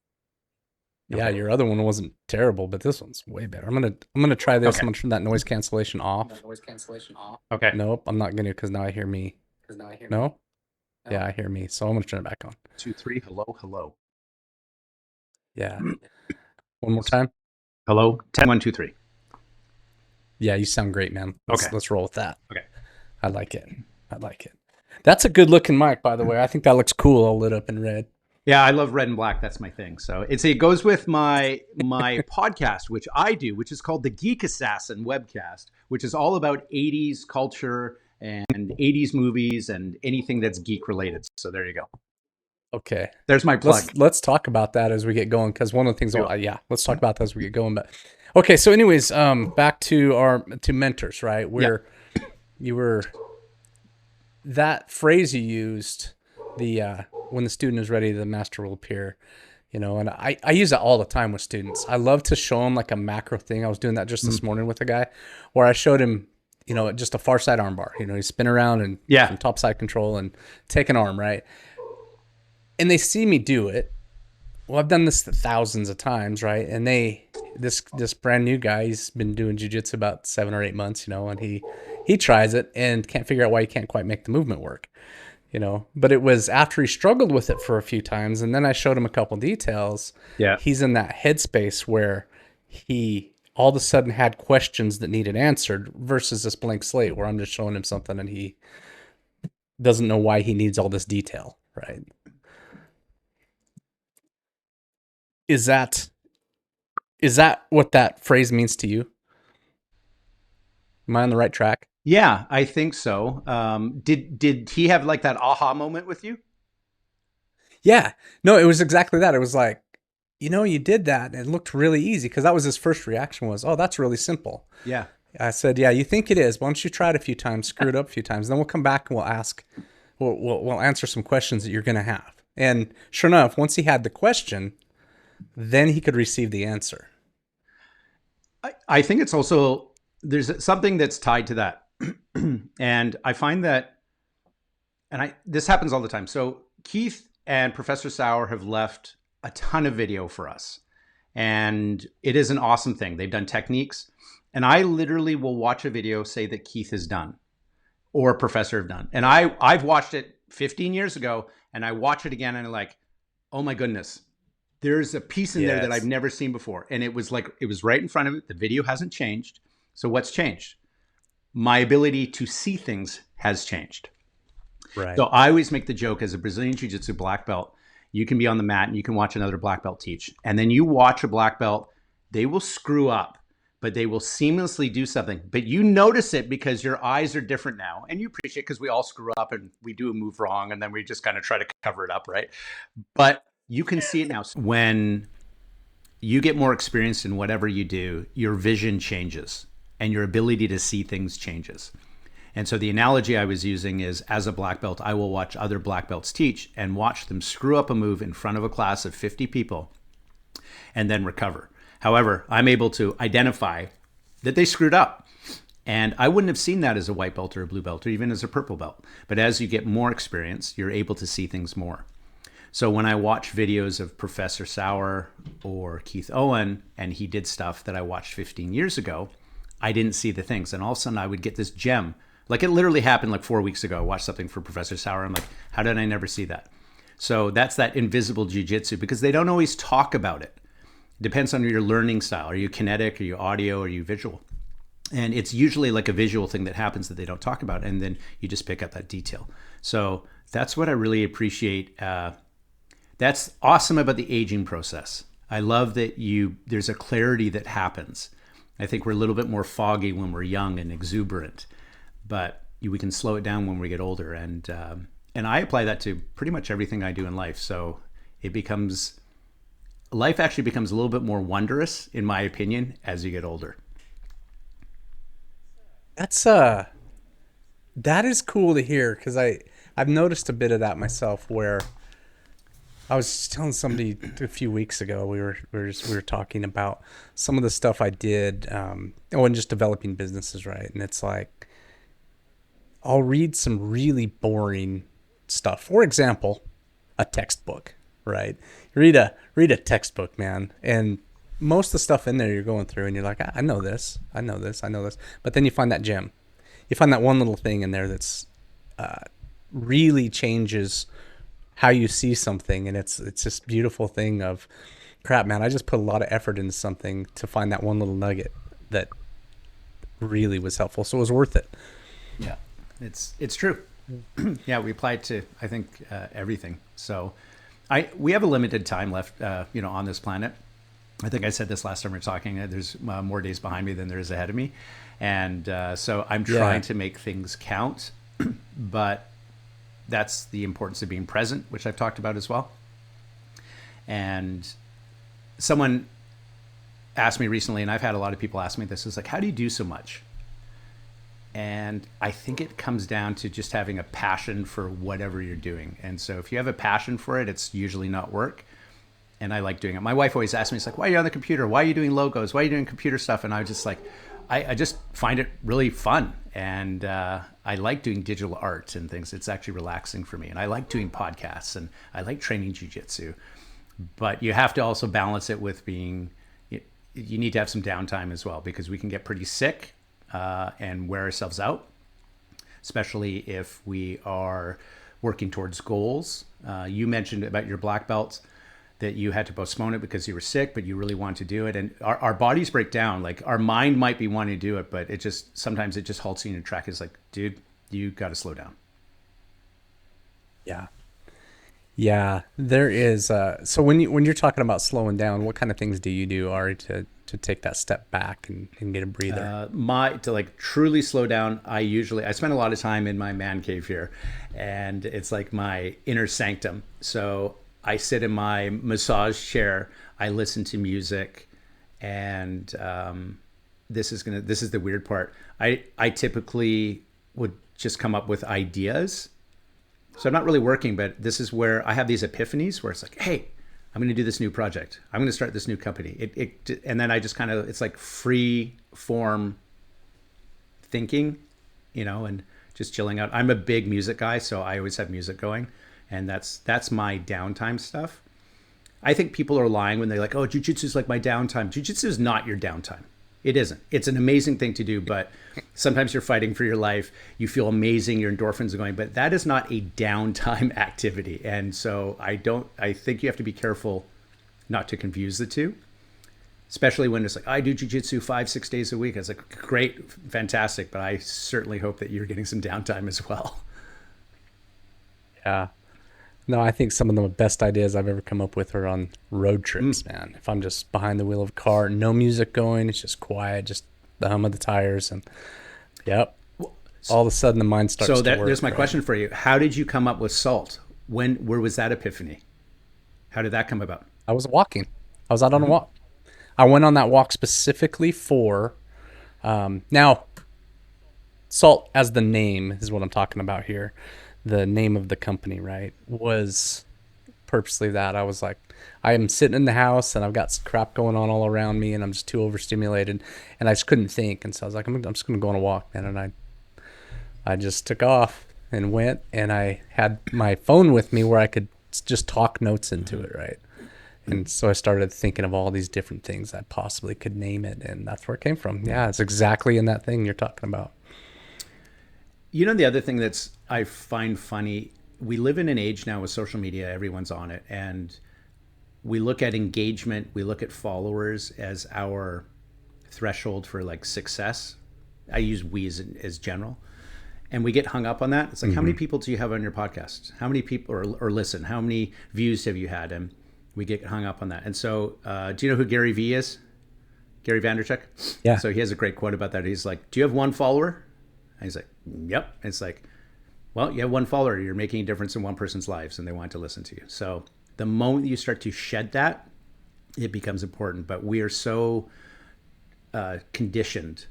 Okay. Yeah, your other one wasn't terrible, but this one's way better. I'm gonna try this. Okay. I'm gonna turn that noise cancellation off. Okay. Nope, I'm not gonna, because now I hear me. No? Yeah, I hear me. So I'm gonna turn it back on. 2, 3. Hello. Yeah. One more time. Hello. 10, 1, 2, 3. Yeah, you sound great, man. Let's roll with that. Okay. I like it. That's a good looking mic, by the way. I think that looks cool, all lit up in red. Yeah, I love red and black. That's my thing. So it goes with my podcast, which I do, which is called the Geek Assassin webcast, which is all about 80s culture and 80s movies and anything that's geek related. So there you go. Okay. There's my plug. Let's talk about that as we get going, because one of the things, let's talk about that as we get going. But okay, so anyways, back to mentors, right? Where you were, that phrase you used, when the student is ready, the master will appear, and I use it all the time with students. I love to show them like a macro thing. I was doing that just this morning with a guy where I showed him, just a far side armbar, you spin around and some top side control and take an arm, right? And they see me do it. Well, I've done this thousands of times, right? And this brand new guy, he's been doing jiu-jitsu about 7 or 8 months, and he tries it and can't figure out why he can't quite make the movement work. But it was after he struggled with it for a few times, and then I showed him a couple details. Yeah. He's in that headspace where he all of a sudden had questions that needed answered versus this blank slate where I'm just showing him something and he doesn't know why he needs all this detail, right? Is that what that phrase means to you? Am I on the right track? Yeah, I think so. Did he have like that aha moment with you? Yeah. No, it was exactly that. It was like, you did that and it looked really easy, because that was his first reaction was, oh, that's really simple. Yeah. I said, yeah, you think it is. Why don't you try it a few times, screw it up a few times, then we'll come back and we'll answer some questions that you're going to have. And sure enough, once he had the question, then he could receive the answer. I think it's also, there's something that's tied to that. And I find that, this happens all the time. So Keith and Professor Sauer have left a ton of video for us, and it is an awesome thing. They've done techniques, and I literally will watch a video, say that Keith has done or Professor have done. And I've watched it 15 years ago, and I watch it again and I'm like, oh my goodness, there's a piece in there that I've never seen before. And it was right in front of it. The video hasn't changed. So what's changed? My ability to see things has changed. Right. So I always make the joke, as a Brazilian Jiu-Jitsu black belt, you can be on the mat and you can watch another black belt teach. And then you watch a black belt, they will screw up, but they will seamlessly do something. But you notice it because your eyes are different now. And you appreciate it because we all screw up and we do a move wrong and then we just kind of try to cover it up, right? But you can see it now. When you get more experienced in whatever you do, your vision changes and your ability to see things changes. And so the analogy I was using is, as a black belt, I will watch other black belts teach and watch them screw up a move in front of a class of 50 people and then recover. However, I'm able to identify that they screwed up And I wouldn't have seen that as a white belt or a blue belt or even as a purple belt. But as you get more experience, you're able to see things more. So when I watch videos of Professor Sauer or Keith Owen, and he did stuff that I watched 15 years ago, I didn't see the things. And all of a sudden I would get this gem. Like it literally happened like 4 weeks ago. I watched something for Professor Sauer. I'm like, how did I never see that? So that's that invisible jiu-jitsu, because they don't always talk about it. It depends on your learning style. Are you kinetic? Are you audio? Are you visual? And it's usually like a visual thing that happens that they don't talk about. And then you just pick up that detail. So that's what I really appreciate. That's awesome about the aging process. I love that there's a clarity that happens. I think we're a little bit more foggy when we're young and exuberant, but we can slow it down when we get older. And I apply that to pretty much everything I do in life. So life actually becomes a little bit more wondrous, in my opinion, as you get older. That is cool to hear, because I've noticed a bit of that myself, where I was telling somebody a few weeks ago, we were talking about some of the stuff I did, and just developing businesses, right? And it's like, I'll read some really boring stuff. For example, a textbook, right? Read a textbook, man, and most of the stuff in there you're going through and you're like, I know this. But then you find that gem. You find that one little thing in there that's really changes how you see something. And it's this beautiful thing of, crap, man, I just put a lot of effort into something to find that one little nugget that really was helpful. So it was worth it. Yeah, it's true. Yeah, we apply it to, I think, everything. So we have a limited time left, on this planet. I think I said this last time we were talking. There's more days behind me than there is ahead of me. And so I'm trying to make things count. But that's the importance of being present, which I've talked about as well. And someone asked me recently, and I've had a lot of people ask me this, is like, how do you do so much? And I think it comes down to just having a passion for whatever you're doing. And so if you have a passion for it, it's usually not work. And I like doing it. My wife always asks me, it's like, why are you on the computer? Why are you doing logos? Why are you doing computer stuff? And I was just like, I just find it really fun. And I like doing digital art and things. It's actually relaxing for me. And I like doing podcasts and I like training jiu-jitsu. But you have to also balance it with you need to have some downtime as well, because we can get pretty sick and wear ourselves out, especially if we are working towards goals. You mentioned about your black belts, that you had to postpone it because you were sick, but you really want to do it. And our bodies break down. Like our mind might be wanting to do it, but sometimes it just halts you in your track. It's like, dude, you got to slow down. Yeah. Yeah, there is. So when you're talking about slowing down, what kind of things do you do, Ari, to take that step back and get a breather? To like truly slow down, I spend a lot of time in my man cave here, and it's like my inner sanctum. So I sit in my massage chair, I listen to music, and this is the weird part. I typically would just come up with ideas. So I'm not really working, but this is where I have these epiphanies where it's like, hey, I'm going to do this new project. I'm going to start this new company. And then I just it's like free form thinking, and just chilling out. I'm a big music guy, so I always have music going. And that's my downtime stuff. I think people are lying when they're like, oh, jiu-jitsu is like my downtime. Jiu-jitsu is not your downtime. It isn't. It's an amazing thing to do, but sometimes you're fighting for your life. You feel amazing. Your endorphins are going, but that is not a downtime activity. And so I think you have to be careful not to confuse the two, especially when it's like, I do jiu-jitsu 5-6 days a week. It's like, great, fantastic. But I certainly hope that you're getting some downtime as well. Yeah. No, I think some of the best ideas I've ever come up with are on road trips, man. If I'm just behind the wheel of a car, no music going, it's just quiet, just the hum of the tires, and all of a sudden the mind starts to work. So there's my question for you. How did you come up with salt? Where was that epiphany? How did that come about? I was walking. I was out on a walk. I went on that walk specifically for, now, Salt as the name is what I'm talking about here. The name of the company, right, was purposely that. I was like, I am sitting in the house and I've got crap going on all around me and I'm just too overstimulated and I just couldn't think. And so I was like, I'm just going to go on a walk, man. And I just took off and went, and I had my phone with me where I could just talk notes into it, right? And so I started thinking of all these different things I possibly could name it, and that's where it came from. Yeah, it's exactly in that thing you're talking about. You know, the other thing that's I find funny, we live in an age now with social media, everyone's on it, and we look at engagement, we look at followers as our threshold for like success. I use we as general. And we get hung up on that. It's like, how many people do you have on your podcast? How many people, or listen, how many views have you had? And we get hung up on that. And so, do you know who Gary V is? Gary Vaynerchuk? Yeah. So he has a great quote about that. He's like, do you have one follower? And he's like, yep. And it's like, well, you have one follower. You're making a difference in one person's lives and they want to listen to you. So the moment you start to shed that, it becomes important. But we are so conditioned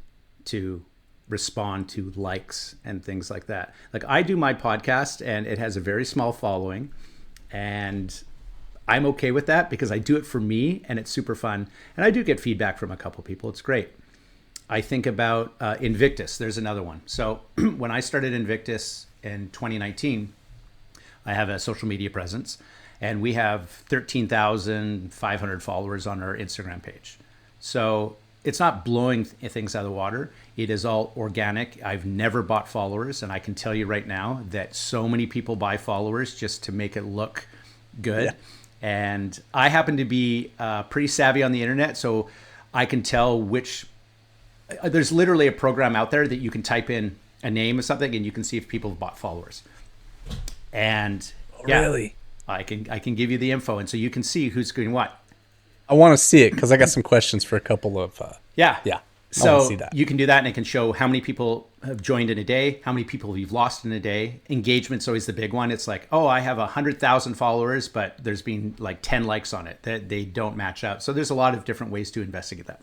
to respond to likes and things like that. Like I do my podcast and it has a very small following and I'm okay with that because I do it for me and it's super fun. And I do get feedback from a couple people. It's great. I think about Invictus. There's another one. So when I started Invictus in 2019, I have a social media presence and we have 13,500 followers on our Instagram page. So it's not blowing things out of the water. It is all organic. I've never bought followers. And I can tell you right now that so many people buy followers just to make it look good. Yeah. And I happen to be pretty savvy on the internet. So I can tell there's literally a program out there that you can type in a name or something and you can see if people have bought followers. And yeah, really, I can give you the info. And so you can see who's doing what. I want to see it because I got some questions for a couple of. Yeah. So see that. You can do that and it can show how many people have joined in a day, how many people you've lost in a day. Engagement's always the big one. It's like, oh, I have 100,000 followers, but there's been like 10 likes on it that they don't match up. So there's a lot of different ways to investigate that.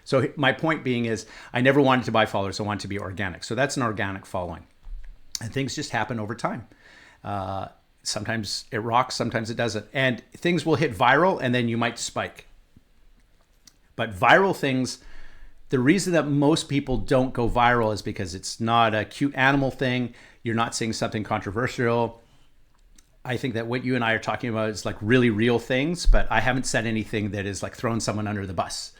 So my point being is I never wanted to buy followers. I wanted to be organic. So that's an organic following. And things just happen over time. Sometimes it rocks, sometimes it doesn't. And things will hit viral and then you might spike. But viral things, the reason that most people don't go viral is because it's not a cute animal thing. You're not seeing something controversial. I think that what you and I are talking about is like really real things, but I haven't said anything that is like throwing someone under the bus.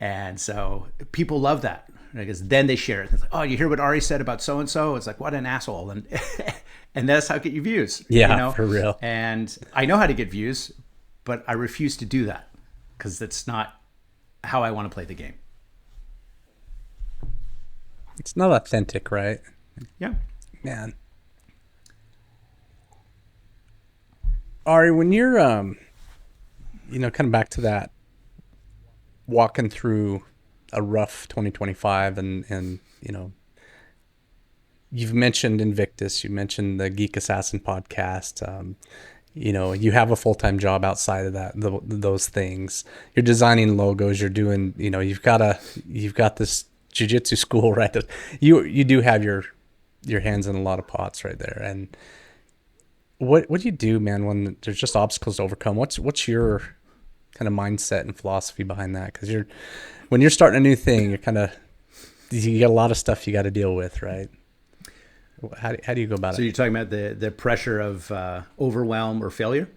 And so people love that because then they share it. It's like, oh, you hear what Ari said about so-and-so? It's like, what an asshole. And and that's how you get you views. Yeah, you know? For real. And I know how to get views, but I refuse to do that because that's not how I want to play the game. It's not authentic, right? Yeah. Man. Ari, when you're, kind of back to that, walking through a rough 2025 and you've mentioned Invictus, you mentioned the Geek Assassin podcast, you have a full-time job outside of that, those things. You're designing logos, you're doing, you've got this jiu-jitsu school, right? You do have your hands in a lot of pots right there. And what do you do, man, when there's just obstacles to overcome? What's your kind of mindset and philosophy behind that? Because when you're starting a new thing, you got a lot of stuff you got to deal with, right? How do you go about it? So you're talking about the pressure of overwhelm or failure?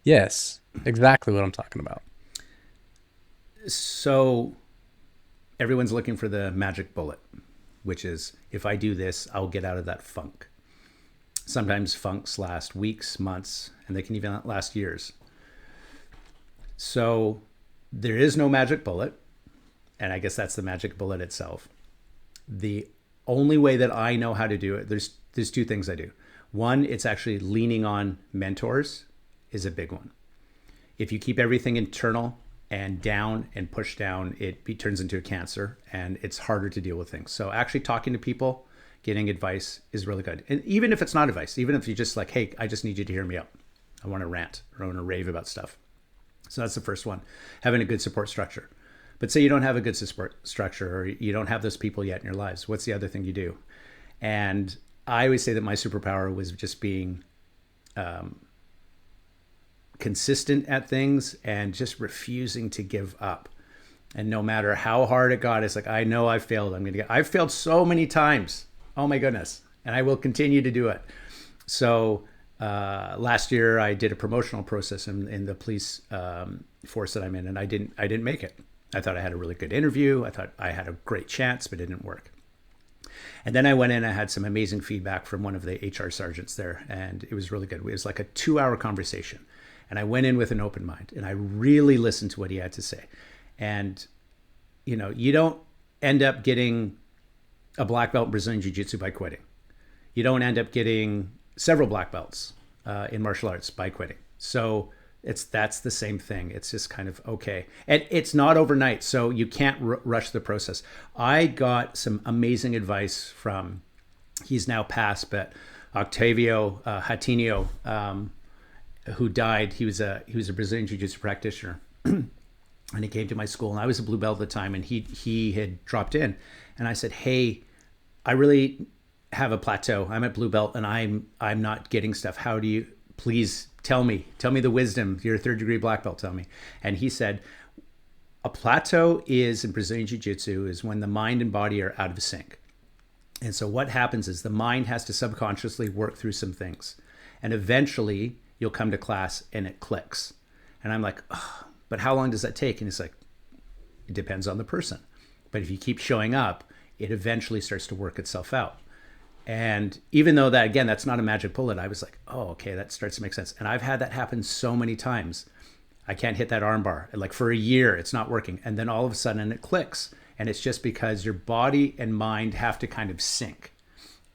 Yes, exactly what I'm talking about. So everyone's looking for the magic bullet, which is if I do this, I'll get out of that funk. Sometimes funks last weeks, months, and they can even last years. So there is no magic bullet, and I guess that's the magic bullet itself. The only way that I know how to do it, there's two things I do. One, it's actually leaning on mentors is a big one. If you keep everything internal and down and push down, it turns into a cancer and it's harder to deal with things. So actually talking to people, getting advice is really good. And even if it's not advice, even if you just like, hey, I just need you to hear me out. I want to rant or I want to rave about stuff. So that's the first one, having a good support structure. But say you don't have a good support structure or you don't have those people yet in your lives. What's the other thing you do? And I always say that my superpower was just being consistent at things and just refusing to give up. And no matter how hard it got, it's like, I know I failed. I've failed so many times. Oh my goodness. And I will continue to do it. So last year I did a promotional process in the police force that I'm in, and I didn't make it. I thought I had a really good interview. I thought I had a great chance, but it didn't work. And then I went in, I had some amazing feedback from one of the HR sergeants there, and it was really good. It was like a 2-hour conversation. And I went in with an open mind, and I really listened to what he had to say. And, you know, you don't end up getting a black belt in Brazilian Jiu-Jitsu by quitting. You don't end up getting several black belts in martial arts by quitting. So that's the same thing. It's just kind of okay. And it's not overnight, so you can't rush the process. I got some amazing advice from, he's now passed, but Octavio Hatinho, who died. He was a Brazilian Jiu-Jitsu practitioner. And he came to my school, and I was a blue belt at the time, and he had dropped in, and I said, hey, I really have a plateau. I'm at blue belt, and I'm not getting stuff. How do you, please tell me the wisdom. You're a 3rd degree black belt, tell me. And he said, a plateau is, in Brazilian Jiu-Jitsu, is when the mind and body are out of sync. And so what happens is the mind has to subconsciously work through some things, and eventually you'll come to class and it clicks. And I'm like, oh, but how long does that take? And it's like, it depends on the person. But if you keep showing up, it eventually starts to work itself out. And even though that, again, that's not a magic bullet, I was like, oh, okay, that starts to make sense. And I've had that happen so many times. I can't hit that arm bar. Like for a year, it's not working. And then all of a sudden it clicks. And it's just because your body and mind have to kind of sync.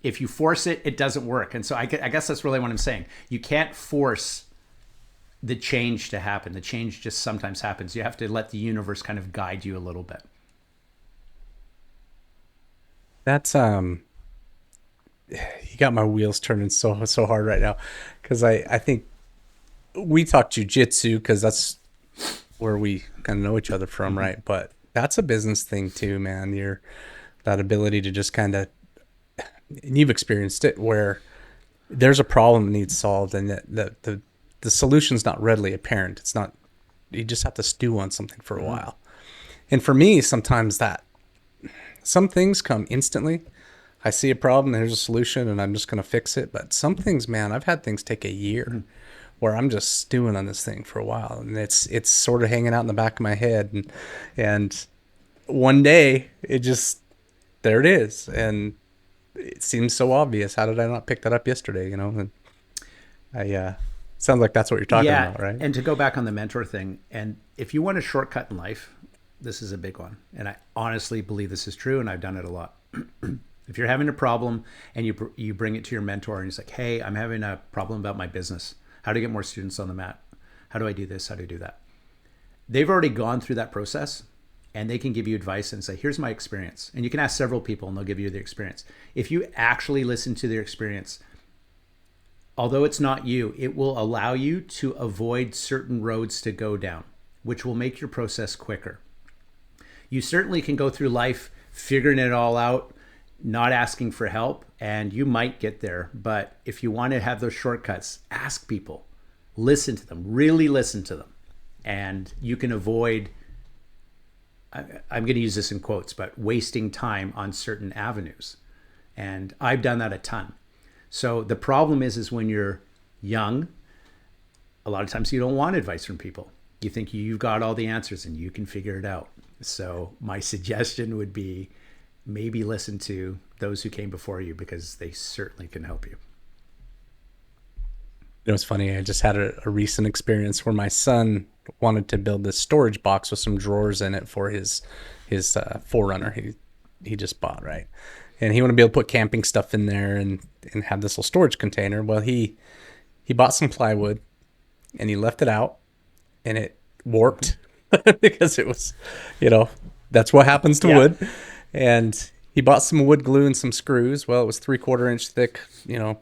If you force it, it doesn't work. And so I guess that's really what I'm saying. You can't force the change to happen. The change just sometimes happens. You have to let the universe kind of guide you a little bit. That's you got my wheels turning so hard right now, because I think we talk jiu-jitsu because that's where we kind of know each other from, right? But that's a business thing too, man. That ability to just kind of, and you've experienced it, where there's a problem that needs solved, and the solution's not readily apparent. It's not, you just have to stew on something for a while. And for me, sometimes some things come instantly. I see a problem, there's a solution, and I'm just going to fix it. But some things, man, I've had things take a year where I'm just stewing on this thing for a while, and it's sort of hanging out in the back of my head. And one day there it is. And it seems so obvious. How did I not pick that up yesterday? You know, and sounds like that's what you're talking about, right? And to go back on the mentor thing, and if you want a shortcut in life, this is a big one. And I honestly believe this is true, and I've done it a lot. If you're having a problem and you bring it to your mentor and he's like, hey, I'm having a problem about my business. How to get more students on the mat? How do I do this? How do I do that? They've already gone through that process, and they can give you advice and say, here's my experience. And you can ask several people and they'll give you their experience. If you actually listen to their experience, although it's not you, it will allow you to avoid certain roads to go down, which will make your process quicker. You certainly can go through life figuring it all out, not asking for help, and you might get there. But if you want to have those shortcuts, ask people, listen to them, really listen to them. And you can avoid, I'm going to use this in quotes, but wasting time on certain avenues. And I've done that a ton. So the problem is when you're young, a lot of times you don't want advice from people. You think you've got all the answers and you can figure it out. So my suggestion would be maybe listen to those who came before you, because they certainly can help you. You know, it's funny. I just had a recent experience where my son wanted to build this storage box with some drawers in it for his Forerunner he just bought, right? And he wanted to be able to put camping stuff in there and have this little storage container. Well, he bought some plywood and he left it out, and it warped because it was, that's what happens to wood. And he bought some wood glue and some screws. Well, it was 3/4 inch thick,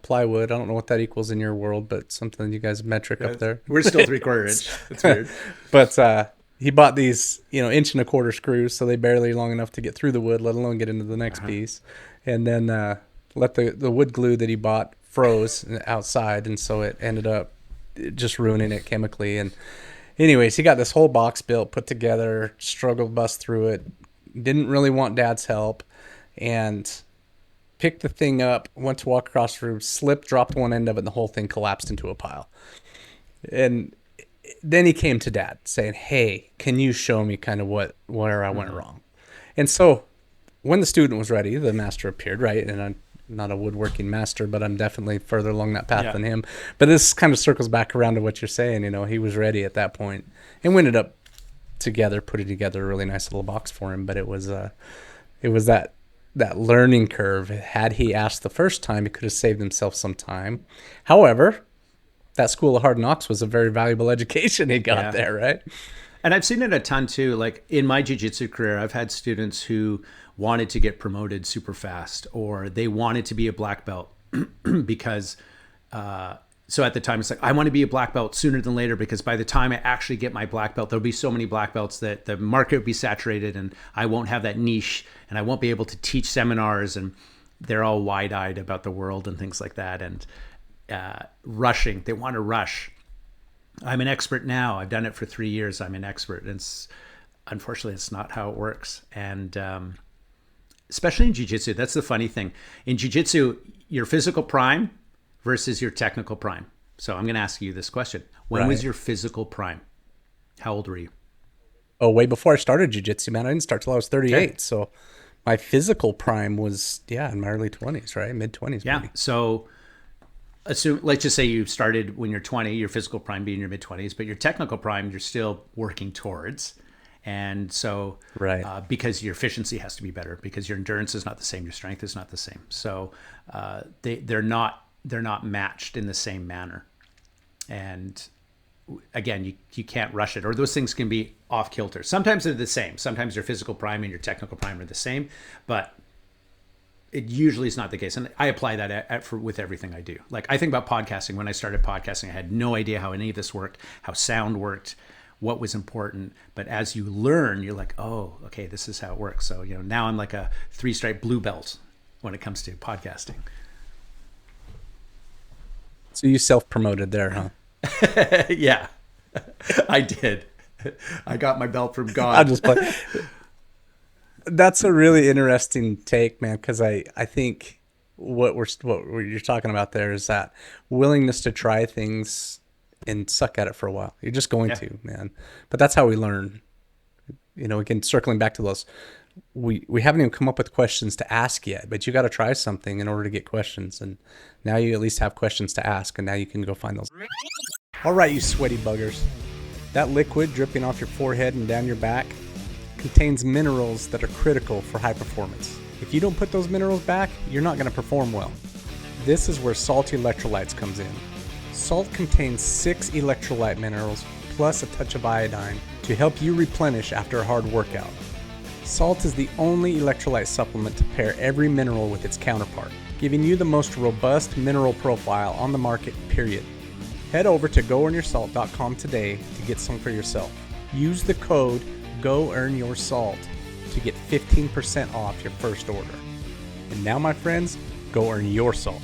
plywood. I don't know what that equals in your world, but something you guys metric up there. We're still 3/4 inch. It's weird. But he bought these, 1.25 inch screws, so they barely long enough to get through the wood, let alone get into the next piece. And then let the wood glue that he bought froze outside, and so it ended up just ruining it chemically. And anyways, he got this whole box built, put together, struggled, bust through it, didn't really want Dad's help, and picked the thing up, went to walk across the room, slipped, dropped one end of it, and the whole thing collapsed into a pile. And then he came to Dad saying, hey, can you show me kind of where I went wrong? And so when the student was ready, the master appeared, right? And I'm not a woodworking master, but I'm definitely further along that path than him. But this kind of circles back around to what you're saying. You know, he was ready at that point, and we ended up putting together a really nice little box for him. But it was that learning curve. Had he asked the first time, he could have saved himself some time. However, that school of hard knocks was a very valuable education he got there, right? And I've seen it a ton too. Like in my jiu-jitsu career, I've had students who wanted to get promoted super fast, or they wanted to be a black belt because, so at the time it's like, I want to be a black belt sooner than later, because by the time I actually get my black belt, there'll be so many black belts that the market will be saturated and I won't have that niche and I won't be able to teach seminars, and they're all wide-eyed about the world and things like that. And rushing, they want to rush. I'm an expert now. I've done it for 3 years. I'm an expert. And unfortunately, it's not how it works. And especially in jiu-jitsu, that's the funny thing. In jiu-jitsu, your physical prime versus your technical prime. So I'm going to ask you this question. When was your physical prime? How old were you? Oh, way before I started jiu-jitsu, man. I didn't start till I was 38. Okay. So my physical prime was, in my early 20s, right? Mid-20s. Yeah. Maybe. So let's just say you started when you're 20, your physical prime being your mid-20s, but your technical prime you're still working towards. And so because your efficiency has to be better, because your endurance is not the same, your strength is not the same. So they're not matched in the same manner. And again, you can't rush it, or those things can be off kilter. Sometimes they're the same. Sometimes your physical prime and your technical prime are the same, but it usually is not the case. And I apply that with everything I do. Like I think about podcasting. When I started podcasting, I had no idea how any of this worked, how sound worked, what was important. But as you learn, you're like, oh, okay, this is how it works. So, now I'm like a 3-stripe blue belt when it comes to podcasting. So you self-promoted there, huh? Yeah, I did. I got my belt from God. I'll just play. That's a really interesting take, man, because I think what you're talking about there is that willingness to try things and suck at it for a while. You're just going to, man. But that's how we learn. Again, circling back to those, we haven't even come up with questions to ask yet, but you got to try something in order to get questions. And now you at least have questions to ask, and now you can go find those. All right, you sweaty buggers. That liquid dripping off your forehead and down your back contains minerals that are critical for high performance. If you don't put those minerals back, you're not going to perform well. This is where salt electrolytes comes in. Salt contains 6 electrolyte minerals plus a touch of iodine to help you replenish after a hard workout. Salt is the only electrolyte supplement to pair every mineral with its counterpart, giving you the most robust mineral profile on the market, period. Head over to goearnyoursalt.com today to get some for yourself. Use the code GOEARNYOURSALT to get 15% off your first order. And now, my friends, go earn your salt.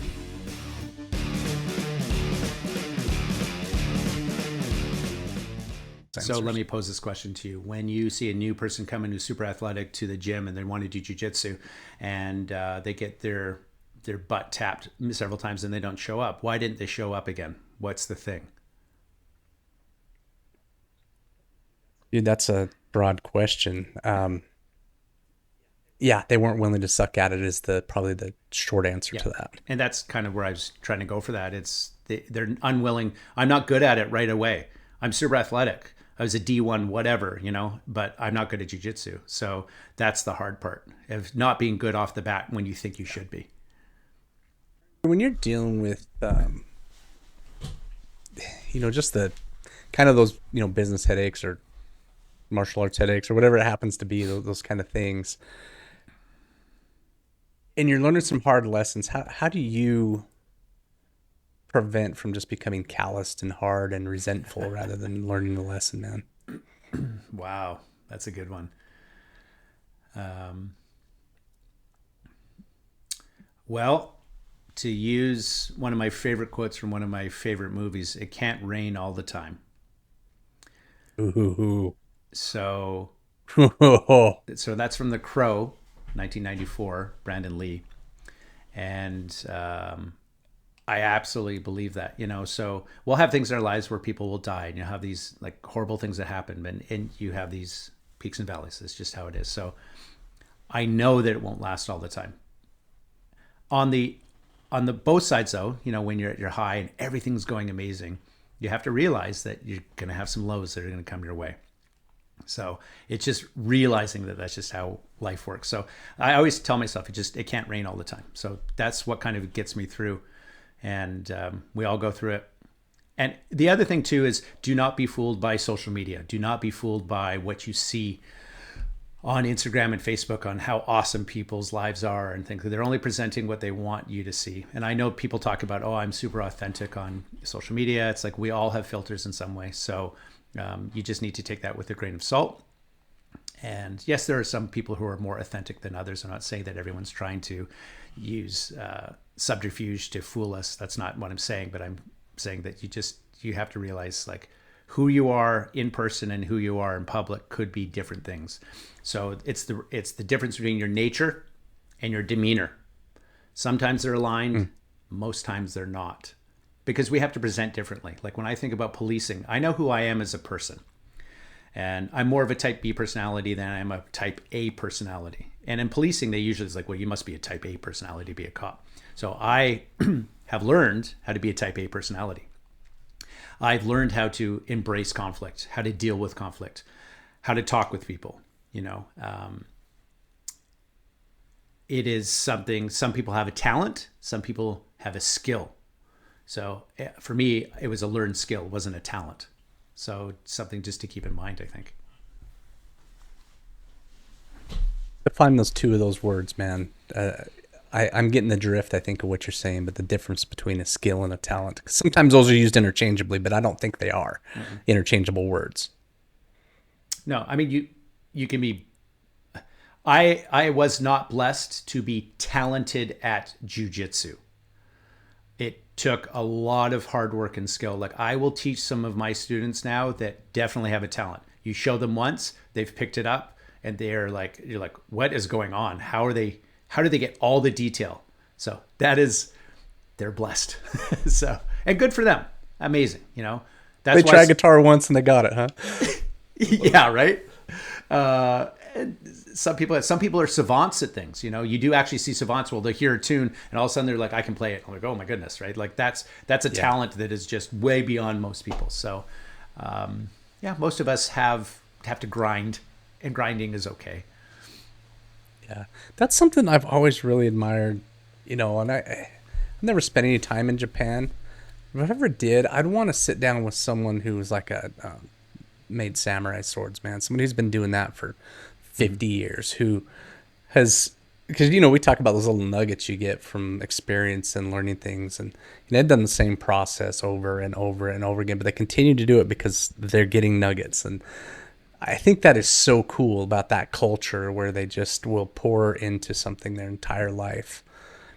So let me pose this question to you. When you see a new person coming who's super athletic to the gym and they want to do jiu-jitsu and they get their butt tapped several times and they don't show up, why didn't they show up again? What's the thing? Dude, that's a broad question. They weren't willing to suck at it is probably the short answer to that. And that's kind of where I was trying to go for that. It's they're unwilling. I'm not good at it right away. I'm super athletic. I was a D1 whatever, but I'm not good at jiu-jitsu. So that's the hard part of not being good off the bat when you think you should be. When you're dealing with, just the kind of those, business headaches or martial arts headaches or whatever it happens to be, those kind of things, and you're learning some hard lessons, how do you prevent from just becoming calloused and hard and resentful rather than learning the lesson, man? Wow, that's a good one. Well, to use one of my favorite quotes from one of my favorite movies, it can't rain all the time. Ooh. So that's from The Crow, 1994, Brandon Lee. And I absolutely believe that, so we'll have things in our lives where people will die, and you'll have these like horrible things that happen, and you have these peaks and valleys. It's just how it is. So I know that it won't last all the time. On the both sides though, when you're at your high and everything's going amazing, you have to realize that you're going to have some lows that are going to come your way. So it's just realizing that that's just how life works. So I always tell myself it can't rain all the time. So that's what kind of gets me through. And we all go through it. And the other thing too is, do not be fooled by social media. Do not be fooled by what you see on Instagram and Facebook on how awesome people's lives are and think that they're only presenting what they want you to see. And I know people talk about, I'm super authentic on social media. It's like we all have filters in some way. So you just need to take that with a grain of salt. And yes, there are some people who are more authentic than others. I'm not saying that everyone's trying to use subterfuge to fool us. That's not what I'm saying, but I'm saying that you have to realize like who you are in person and who you are in public could be different things. So it's the difference between your nature and your demeanor. Sometimes they're aligned, most times they're not, because we have to present differently. Like when I think about policing, I know who I am as a person. And I'm more of a type B personality than I am a type A personality. And in policing, they usually, it's like, well, you must be a type A personality to be a cop. So I have learned how to be a type A personality. I've learned how to embrace conflict, how to deal with conflict, how to talk with people. It is something, some people have a talent, some people have a skill. So for me, it was a learned skill, it wasn't a talent. So something just to keep in mind, I think. Define those two of those words, man. I'm getting the drift, I think, of what you're saying, but the difference between a skill and a talent. 'Cause sometimes those are used interchangeably, but I don't think they are interchangeable words. No, I mean, you can be... I was not blessed to be talented at jiu-jitsu. It took a lot of hard work and skill. Like I will teach some of my students now that definitely have a talent. You show them once, they've picked it up, and they're like, you're like, what is going on? How do they get all the detail? So they're blessed. So, and good for them. Amazing. That's they tried guitar once and they got it, huh? Yeah. Right. Some people are savants at things. You do actually see savants. Well, they hear a tune and all of a sudden they're like, I can play it. I'm like, oh my goodness. Right. Like that's a talent that is just way beyond most people. So, most of us have to grind, and grinding is okay. Yeah, that's something I've always really admired, and I've never spent any time in Japan. If I ever did, I'd want to sit down with someone who was like made samurai swords, man. Somebody who's been doing that for 50 years, who has, because, we talk about those little nuggets you get from experience and learning things. And they've done the same process over and over and over again, but they continue to do it because they're getting nuggets. And I think that is so cool about that culture where they just will pour into something their entire life,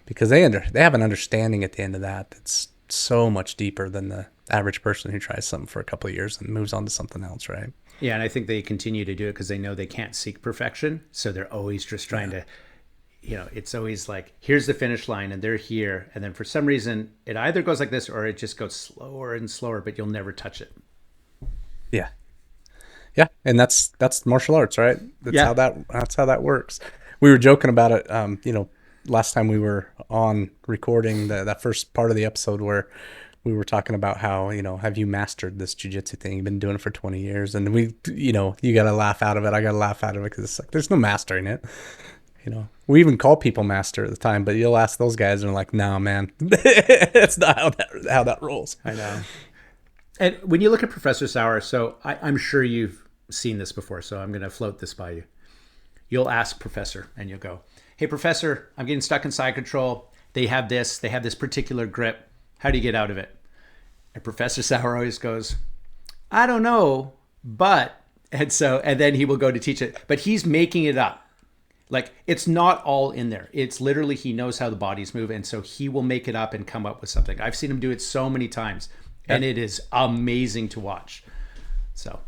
because they have an understanding at the end of that that's so much deeper than the average person who tries something for a couple of years and moves on to something else, right? Yeah, and I think they continue to do it because they know they can't seek perfection, so they're always just trying to, it's always like, here's the finish line, and they're here, and then for some reason it either goes like this or it just goes slower and slower, but you'll never touch it. Yeah. Yeah, and that's martial arts, right? That's how that works. We were joking about it, last time we were on recording that first part of the episode where we were talking about how, have you mastered this jiu-jitsu thing? You've been doing it for 20 years, and we, you got to laugh out of it. I got to laugh out of it because it's like there's no mastering it. We even call people master at the time, but you'll ask those guys and they're like, "No, man, that's not how that rolls." I know. And when you look at Professor Sauer, so I'm sure you've seen this before, so I'm going to float this by you. You'll ask Professor, and you'll go, "Hey, Professor, I'm getting stuck in side control. They have this particular grip. How do you get out of it?" And Professor Sauer always goes, "I don't know, but," and then he will go to teach it, but he's making it up. Like, it's not all in there. It's literally, he knows how the bodies move, and so he will make it up and come up with something. I've seen him do it so many times, and it is amazing to watch. So,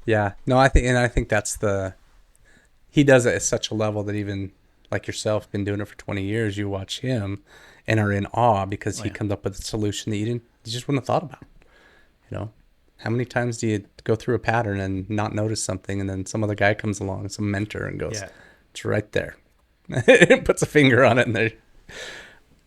yeah, no, I think that's he does it at such a level that even like yourself, been doing it for 20 years, you watch him and are in awe because he comes up with a solution that you just wouldn't have thought about. You know, how many times do you go through a pattern and not notice something, and then some other guy comes along, some mentor, and goes, it's right there. It puts a finger on it, and they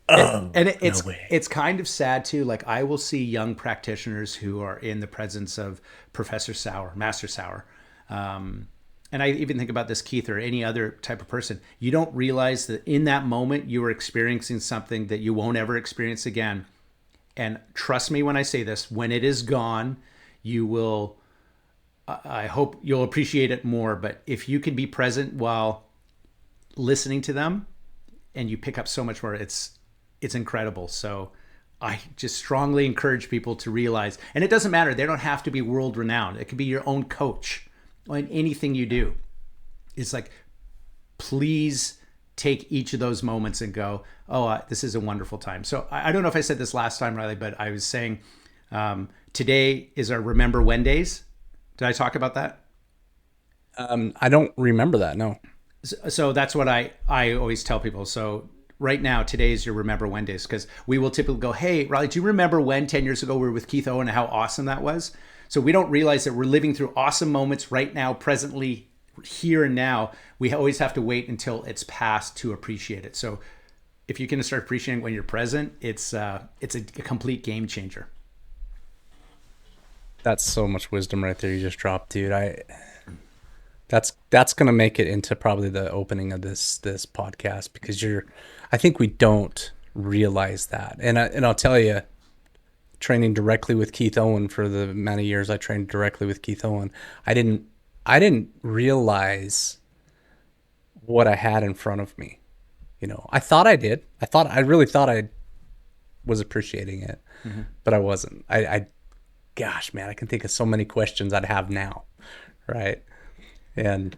it's kind of sad too. Like, I will see young practitioners who are in the presence of Professor Sauer, Master Sauer. And I even think about this, Keith, or any other type of person. You don't realize that in that moment you are experiencing something that you won't ever experience again. And trust me when I say this, when it is gone, you will, I hope you'll appreciate it more. But if you can be present while listening to them, and you pick up so much more, it's incredible. So I just strongly encourage people to realize, and it doesn't matter, they don't have to be world renowned. It could be your own coach in anything you do. It's like, please take each of those moments and go, this is a wonderful time. So I don't know if I said this last time, Riley, but I was saying today is our Remember When days. Did I talk about that? I don't remember that, no. So that's what I always tell people. So right now, today is your Remember When days, because we will typically go, hey, Riley, do you remember when 10 years ago we were with Keith Owen and how awesome that was? So we don't realize that we're living through awesome moments right now, presently, here and now. We always have to wait until it's past to appreciate it. So if you can start appreciating when you're present, it's a complete game changer. That's so much wisdom right there you just dropped, dude. That's going to make it into probably the opening of this podcast, because I think we don't realize that. And I'll tell you, training directly with Keith Owen for the amount of years I trained directly with Keith Owen, I didn't realize what I had in front of me. You know, I thought I did. I really thought I was appreciating it, but I wasn't. Gosh, man, I can think of so many questions I'd have now, right? And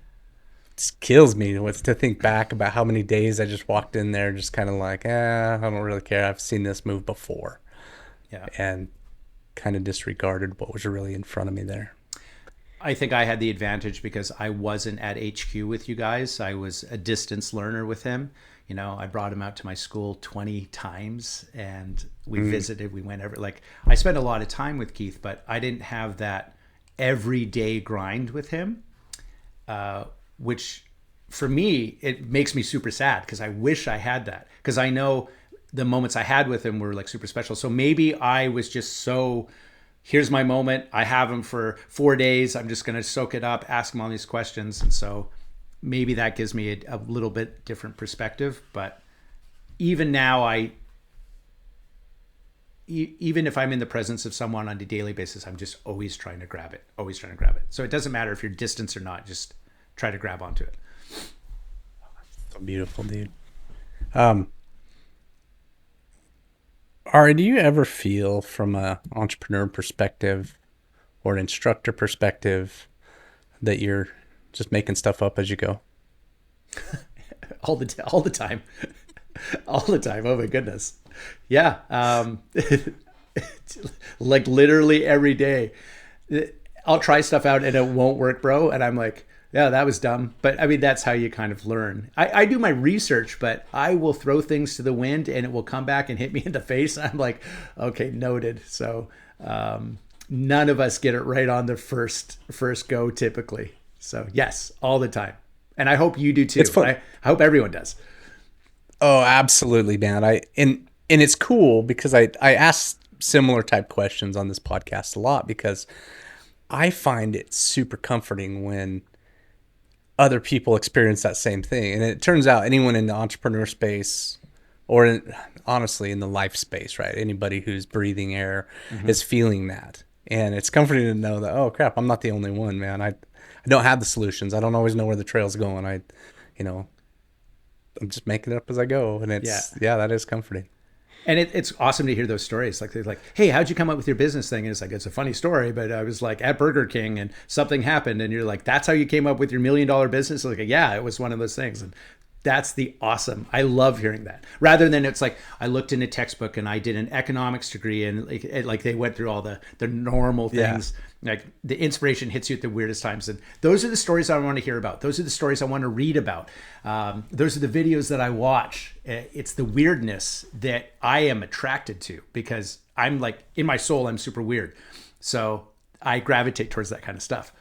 it kills me to think back about how many days I just walked in there just kind of like, I don't really care. I've seen this move before. Yeah. And kind of disregarded what was really in front of me there. I think I had the advantage because I wasn't at HQ with you guys. I was a distance learner with him. You know, I brought him out to my school 20 times and we visited, we went I spent a lot of time with Keith, but I didn't have that everyday grind with him. Which for me, it makes me super sad because I wish I had that, because I know the moments I had with him were like super special. So maybe I was just so, here's my moment. I have him for 4 days. I'm just going to soak it up, ask him all these questions. And so maybe that gives me a little bit different perspective. But even now, even if I'm in the presence of someone on a daily basis, I'm just always trying to grab it, So it doesn't matter if you're distance or not, just try to grab onto it. So beautiful, dude. Ari, do you ever feel from an entrepreneur perspective or an instructor perspective that you're just making stuff up as you go? all the time. All the time. Oh my goodness. Yeah. Like literally every day I'll try stuff out and it won't work, bro. And I'm like, yeah, that was dumb. But I mean, that's how you kind of learn. I do my research, but I will throw things to the wind and it will come back and hit me in the face. I'm like, okay, noted. So none of us get it right on the first go typically. So yes, all the time. And I hope you do too. It's fun. I hope everyone does. Oh, absolutely, man. And it's cool because I ask similar type questions on this podcast a lot, because I find it super comforting when other people experience that same thing. And it turns out anyone in the entrepreneur space, or honestly in the life space, right? Anybody who's breathing air is feeling that. And it's comforting to know that, oh crap, I'm not the only one, man. I don't have the solutions. I don't always know where the trail's going. I'm just making it up as I go. And it's, yeah, that is comforting. And it's awesome to hear those stories. Like they're like, hey, how'd you come up with your business thing? And it's like, it's a funny story, but I was like at Burger King and something happened. And you're like, that's how you came up with your $1 million business? Like, yeah, it was one of those things. And that's the awesome. I love hearing that. Rather than it's like, I looked in a textbook and I did an economics degree and like they went through all the normal things. Yeah. Like the inspiration hits you at the weirdest times. And those are the stories I want to hear about. Those are the stories I want to read about. Those are the videos that I watch. It's the weirdness that I am attracted to because I'm like, in my soul, I'm super weird. So I gravitate towards that kind of stuff.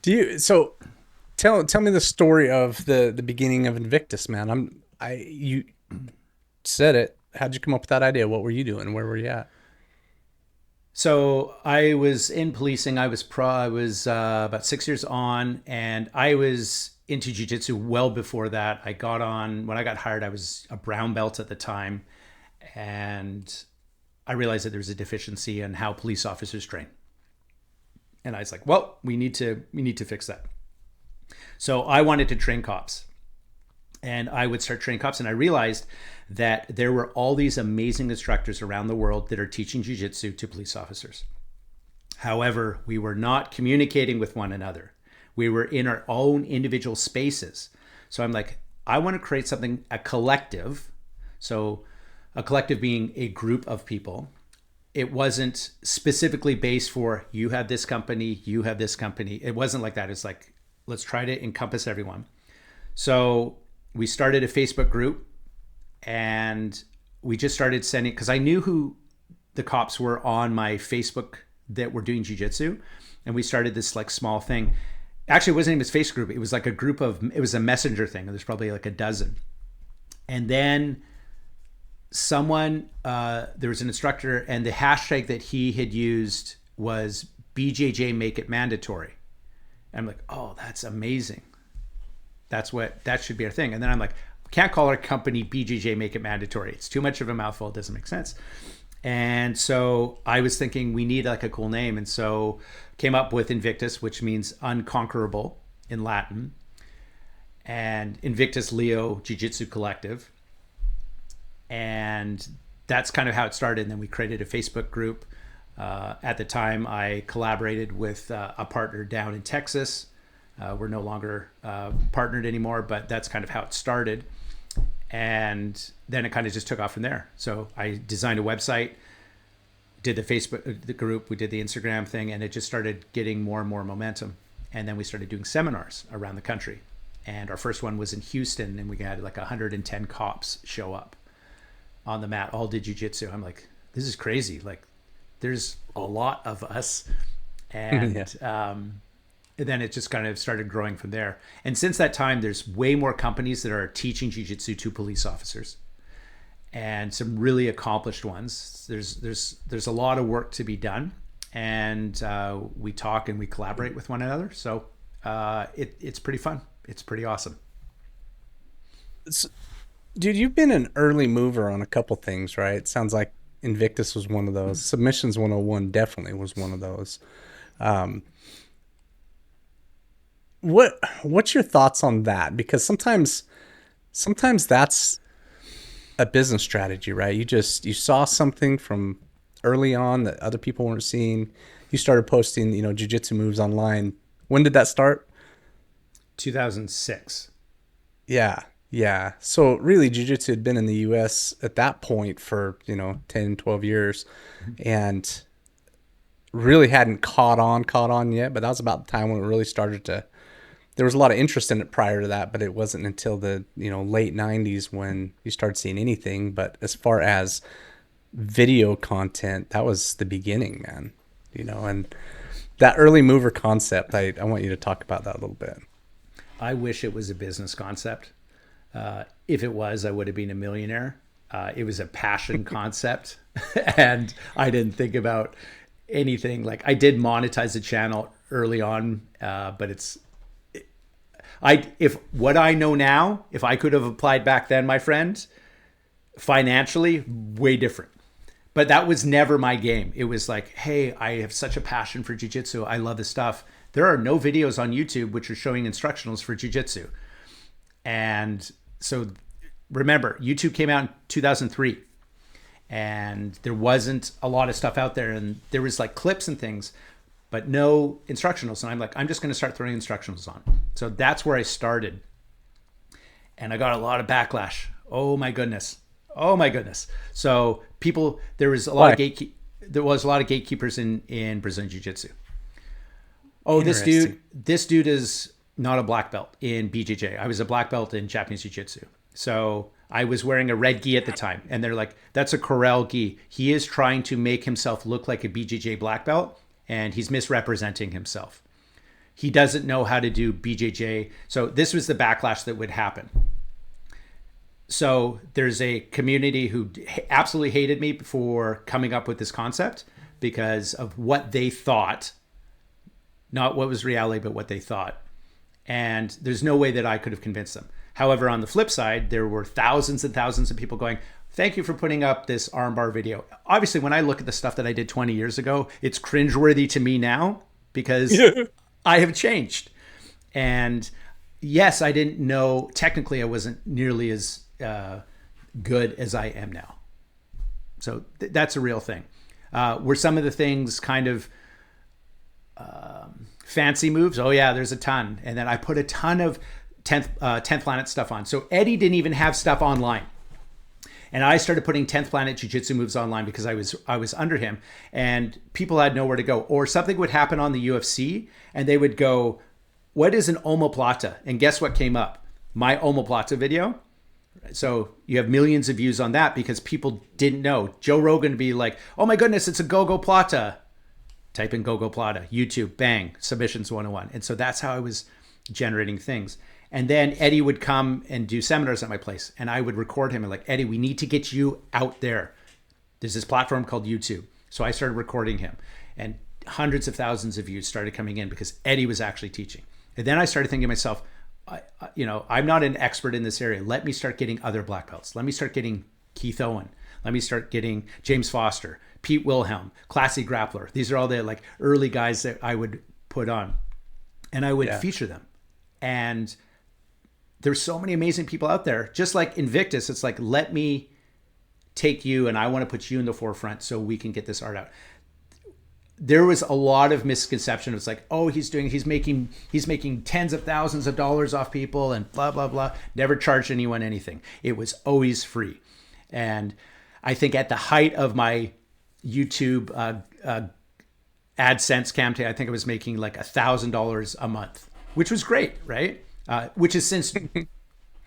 Tell me the story of the beginning of Invictus, man. You said it. How'd you come up with that idea? What were you doing? Where were you at? So I was in policing. I was about 6 years on, and I was into jiu-jitsu well before that. When I got hired, I was a brown belt at the time, and I realized that there was a deficiency in how police officers train. And I was like, well, we need to fix that. So I wanted to train cops, and I would start training cops. And I realized that there were all these amazing instructors around the world that are teaching jiu-jitsu to police officers. However, we were not communicating with one another. We were in our own individual spaces. So I'm like, I want to create something, a collective. So a collective being a group of people. It wasn't specifically based for you have this company, you have this company. It wasn't like that. It's like, let's try to encompass everyone. So we started a Facebook group and we just started sending, because I knew who the cops were on my Facebook that were doing jiu-jitsu. And we started this like small thing. Actually, it wasn't even a Facebook group. It was like it was a messenger thing. There's probably like a dozen. And then there was an instructor, and the hashtag that he had used was BJJ make it mandatory. And I'm like, oh, that's amazing. That should be our thing. And then I'm like, can't call our company BJJ make it mandatory. It's too much of a mouthful. It doesn't make sense. And so I was thinking we need like a cool name. And so came up with Invictus, which means unconquerable in Latin, and Invictus Leo Jiu-Jitsu Collective. And that's kind of how it started. And then we created a Facebook group. At the time, I collaborated with a partner down in Texas. We're no longer partnered anymore, but that's kind of how it started. And then it kind of just took off from there. So I designed a website, did the Facebook the group, we did the Instagram thing, and it just started getting more and more momentum. And then we started doing seminars around the country. And our first one was in Houston, and we had like 110 cops show up on the mat, all did jiu-jitsu. I'm like, this is crazy. Like, there's a lot of us. And then it just kind of started growing from there. And since that time, there's way more companies that are teaching jiu-jitsu to police officers, and some really accomplished ones. There's a lot of work to be done, and we talk and we collaborate with one another. So it's pretty fun. It's pretty awesome. Dude, you've been an early mover on a couple things, right? It sounds like Invictus was one of those. Submissions 101 definitely was one of those. What's your thoughts on that? Because sometimes that's a business strategy, right? You saw something from early on that other people weren't seeing. You started posting, jiu-jitsu moves online. When did that start? 2006. Yeah. So really jiu-jitsu had been in the US at that point for, 10, 12 years and really hadn't caught on yet, but that was about the time when it really started to. There was a lot of interest in it prior to that, but it wasn't until the late 90s when you started seeing anything. But as far as video content, that was the beginning, man. And that early mover concept, I want you to talk about that a little bit. I wish it was a business concept. If it was, I would have been a millionaire. It was a passion concept, and I didn't think about anything. Like, I did monetize the channel early on, but if what I know now, if I could have applied back then, my friend, financially, way different. But that was never my game. It was like, hey, I have such a passion for jiu-jitsu. I love this stuff. There are no videos on YouTube which are showing instructionals for jiu-jitsu. And so remember, YouTube came out in 2003. and there wasn't a lot of stuff out there, and there was like clips and things, but no instructionals. And I'm like, I'm just going to start throwing instructionals on. So that's where I started. And I got a lot of backlash. Oh my goodness. So there was a lot of gatekeepers in Brazilian Jiu-Jitsu. Oh, this dude is not a black belt in BJJ. I was a black belt in Japanese Jiu-Jitsu. So I was wearing a red gi at the time, and they're like, that's a Corel gi. He is trying to make himself look like a BJJ black belt, and he's misrepresenting himself. He doesn't know how to do BJJ. So this was the backlash that would happen. So there's a community who absolutely hated me for coming up with this concept because of what they thought, not what was reality, but what they thought. And there's no way that I could have convinced them. However, on the flip side, there were thousands and thousands of people going, thank you for putting up this armbar video. Obviously, when I look at the stuff that I did 20 years ago, it's cringeworthy to me now because I have changed. And yes, I didn't know, technically I wasn't nearly as good as I am now. So that's a real thing. Were some of the things kind of fancy moves? Oh yeah, there's a ton. And then I put a ton of 10th Planet stuff on. So Eddie didn't even have stuff online. And I started putting 10th Planet Jiu-Jitsu moves online because I was under him, and people had nowhere to go. Or something would happen on the UFC and they would go, what is an omoplata? And guess what came up? My omoplata video. So you have millions of views on that because people didn't know. Joe Rogan would be like, oh my goodness, it's a go-go plata. Type in go-go plata, YouTube, bang, submissions 101. And so that's how I was generating things. And then Eddie would come and do seminars at my place, and I would record him and like, Eddie, we need to get you out there. There's this platform called YouTube. So I started recording him, and hundreds of thousands of views started coming in because Eddie was actually teaching. And then I started thinking to myself, I'm not an expert in this area. Let me start getting other black belts. Let me start getting Keith Owen. Let me start getting James Foster, Pete Wilhelm, Classy Grappler. These are all the like early guys that I would put on, and I would feature them. And there's so many amazing people out there. Just like Invictus, it's like, let me take you and I want to put you in the forefront so we can get this art out. There was a lot of misconception. It's like, oh, he's making tens of thousands of dollars off people and blah, blah, blah. Never charged anyone anything. It was always free. And I think at the height of my YouTube AdSense campaign, I think I was making like $1,000 a month, which was great, right? Which has since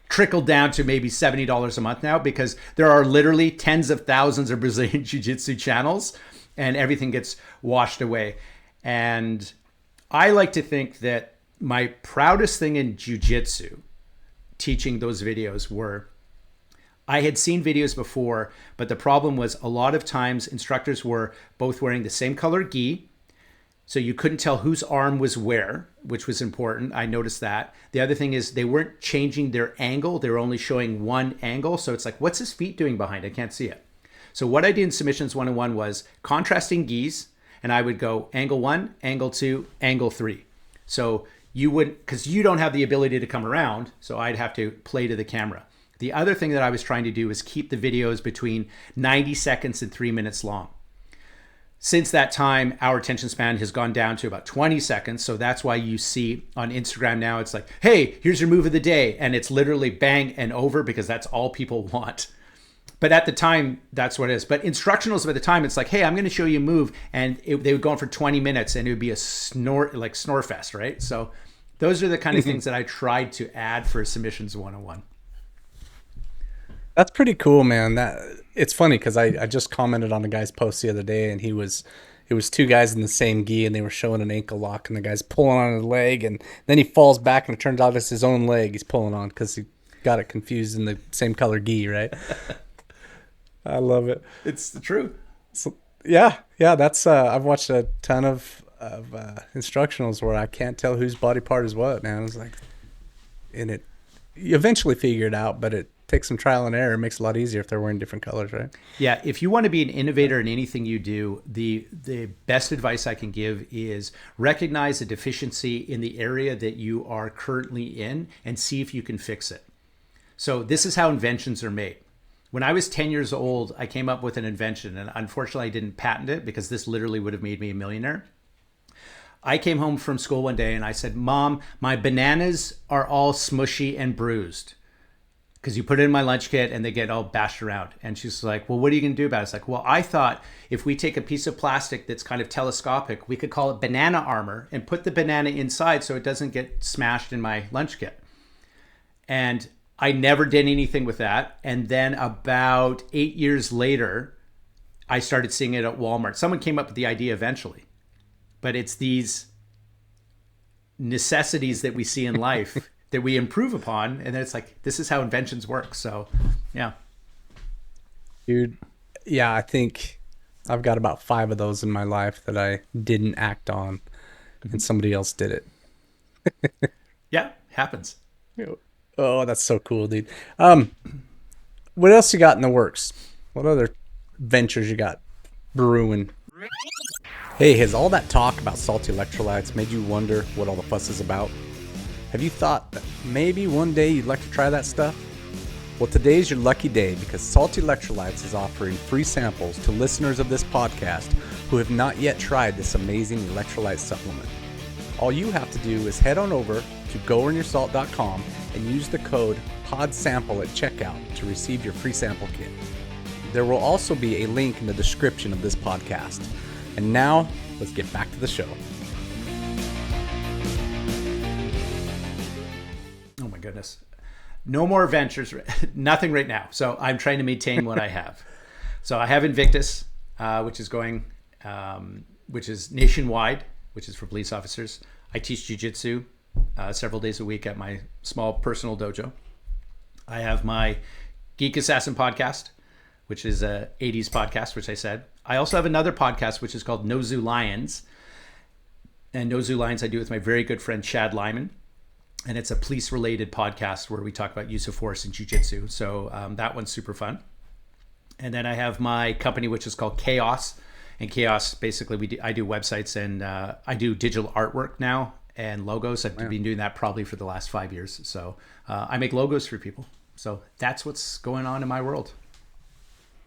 trickled down to maybe $70 a month now because there are literally tens of thousands of Brazilian Jiu-Jitsu channels and everything gets washed away. And I like to think that my proudest thing in Jiu-Jitsu, teaching those videos, were I had seen videos before, but the problem was a lot of times instructors were both wearing the same color gi, so you couldn't tell whose arm was where, which was important. I noticed that. The other thing is they weren't changing their angle. They were only showing one angle. So it's like, what's his feet doing behind? I can't see it. So what I did in Submissions 101 was contrasting gis, and I would go angle 1, angle 2, angle 3. So you would, because you don't have the ability to come around, so I'd have to play to the camera. The other thing that I was trying to do is keep the videos between 90 seconds and 3 minutes long. Since that time, our attention span has gone down to about 20 seconds. So that's why you see on Instagram now, it's like, hey, here's your move of the day. And it's literally bang and over because that's all people want. But at the time, that's what it is. But instructionals at the time, it's like, hey, I'm going to show you a move. And they would go on for 20 minutes and it would be a snore fest, right? So those are the kind of things that I tried to add for Submissions 101. That's pretty cool, man. It's funny because I just commented on the guy's post the other day, and it was two guys in the same gi, and they were showing an ankle lock, and the guy's pulling on his leg, and then he falls back, and it turns out it's his own leg he's pulling on because he got it confused in the same color gi, right? I love it. It's the truth. So, yeah. That's I've watched a ton of instructionals where I can't tell whose body part is what, man. It's like, and you eventually figure it out, but it takes some trial and error. It makes it a lot easier if they're wearing different colors, right? Yeah, if you want to be an innovator in anything you do, the best advice I can give is recognize a deficiency in the area that you are currently in and see if you can fix it. So this is how inventions are made. When I was 10 years old, I came up with an invention, and unfortunately I didn't patent it because this literally would have made me a millionaire. I came home from school one day and I said, Mom, my bananas are all smushy and bruised because you put it in my lunch kit and they get all bashed around. And she's like, well, what are you going to do about it? It's like, well, I thought if we take a piece of plastic that's kind of telescopic, we could call it banana armor and put the banana inside so it doesn't get smashed in my lunch kit. And I never did anything with that. And then about 8 years later, I started seeing it at Walmart. Someone came up with the idea eventually. But it's these necessities that we see in life that we improve upon. And then it's like, this is how inventions work. So, yeah. Dude, yeah, I think I've got about 5 of those in my life that I didn't act on and somebody else did it. Yeah, happens. Oh, that's so cool, dude. What else you got in the works? What other ventures you got brewing? Hey, has all that talk about salty electrolytes made you wonder what all the fuss is about? Have you thought that maybe one day you'd like to try that stuff? Well, today's your lucky day because Salty Electrolytes is offering free samples to listeners of this podcast who have not yet tried this amazing electrolyte supplement. All you have to do is head on over to goearnyourSalt.com and use the code PODSAMPLE at checkout to receive your free sample kit. There will also be a link in the description of this podcast. And now, let's get back to the show. Oh my goodness. No more ventures, nothing right now. So I'm trying to maintain what I have. So I have Invictus, which is going, which is nationwide, which is for police officers. I teach jiu-jitsu several days a week at my small personal dojo. I have my Geek Assassin podcast, which is a 80s podcast, which I said. I also have another podcast, which is called No Zoo Lions. And No Zoo Lions I do with my very good friend, Chad Lyman. And it's a police-related podcast where we talk about use of force in jiu-jitsu. So that one's super fun. And then I have my company, which is called Chaos. And Chaos, basically, I do websites and I do digital artwork now and logos. I've been doing that probably for the last 5 years. So I make logos for people. So that's what's going on in my world.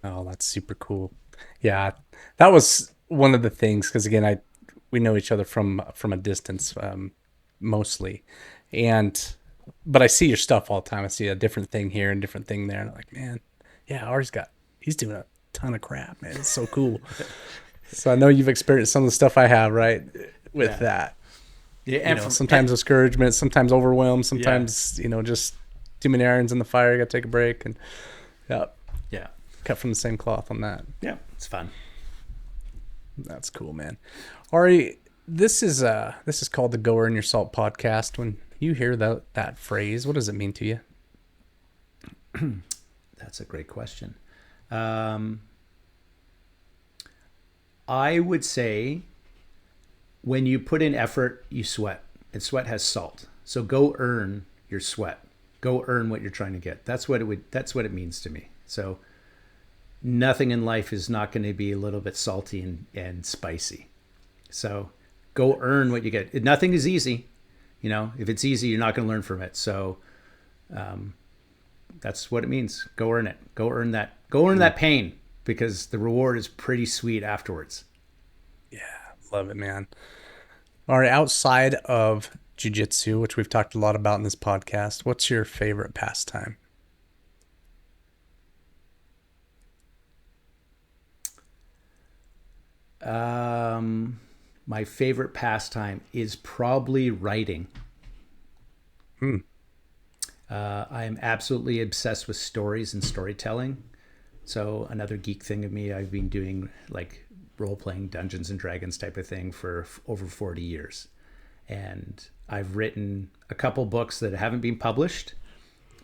Oh, that's super cool. Yeah, that was one of the things because again, we know each other from a distance mostly, but I see your stuff all the time. I see a different thing here and different thing there, and I'm like, man, yeah, he's doing a ton of crap, man. It's so cool. So I know you've experienced some of the stuff I have, right, with that. Yeah, and sometimes discouragement, sometimes overwhelmed, sometimes just too many irons in the fire. You got to take a break, and yeah. Cut from the same cloth on that. Yeah, it's fun. That's cool, man. Ari, this is called the Go Earn Your Salt podcast. When you hear that phrase, what does it mean to you? That's a great question. I would say when you put in effort, you sweat, and sweat has salt. So go earn your sweat. Go earn what you're trying to get. That's what it means to me. So nothing in life is not going to be a little bit salty and spicy. So go earn what you get. Nothing is easy. If it's easy, you're not going to learn from it. So that's what it means. Go earn it. Go earn that. Go earn that pain because the reward is pretty sweet afterwards. Yeah, love it, man. All right, outside of jiu-jitsu, which we've talked a lot about in this podcast, what's your favorite pastime? My favorite pastime is probably writing. I'm absolutely obsessed with stories and storytelling. So another geek thing of me, I've been doing like role-playing Dungeons and Dragons type of thing for over 40 years. And I've written a couple books that haven't been published.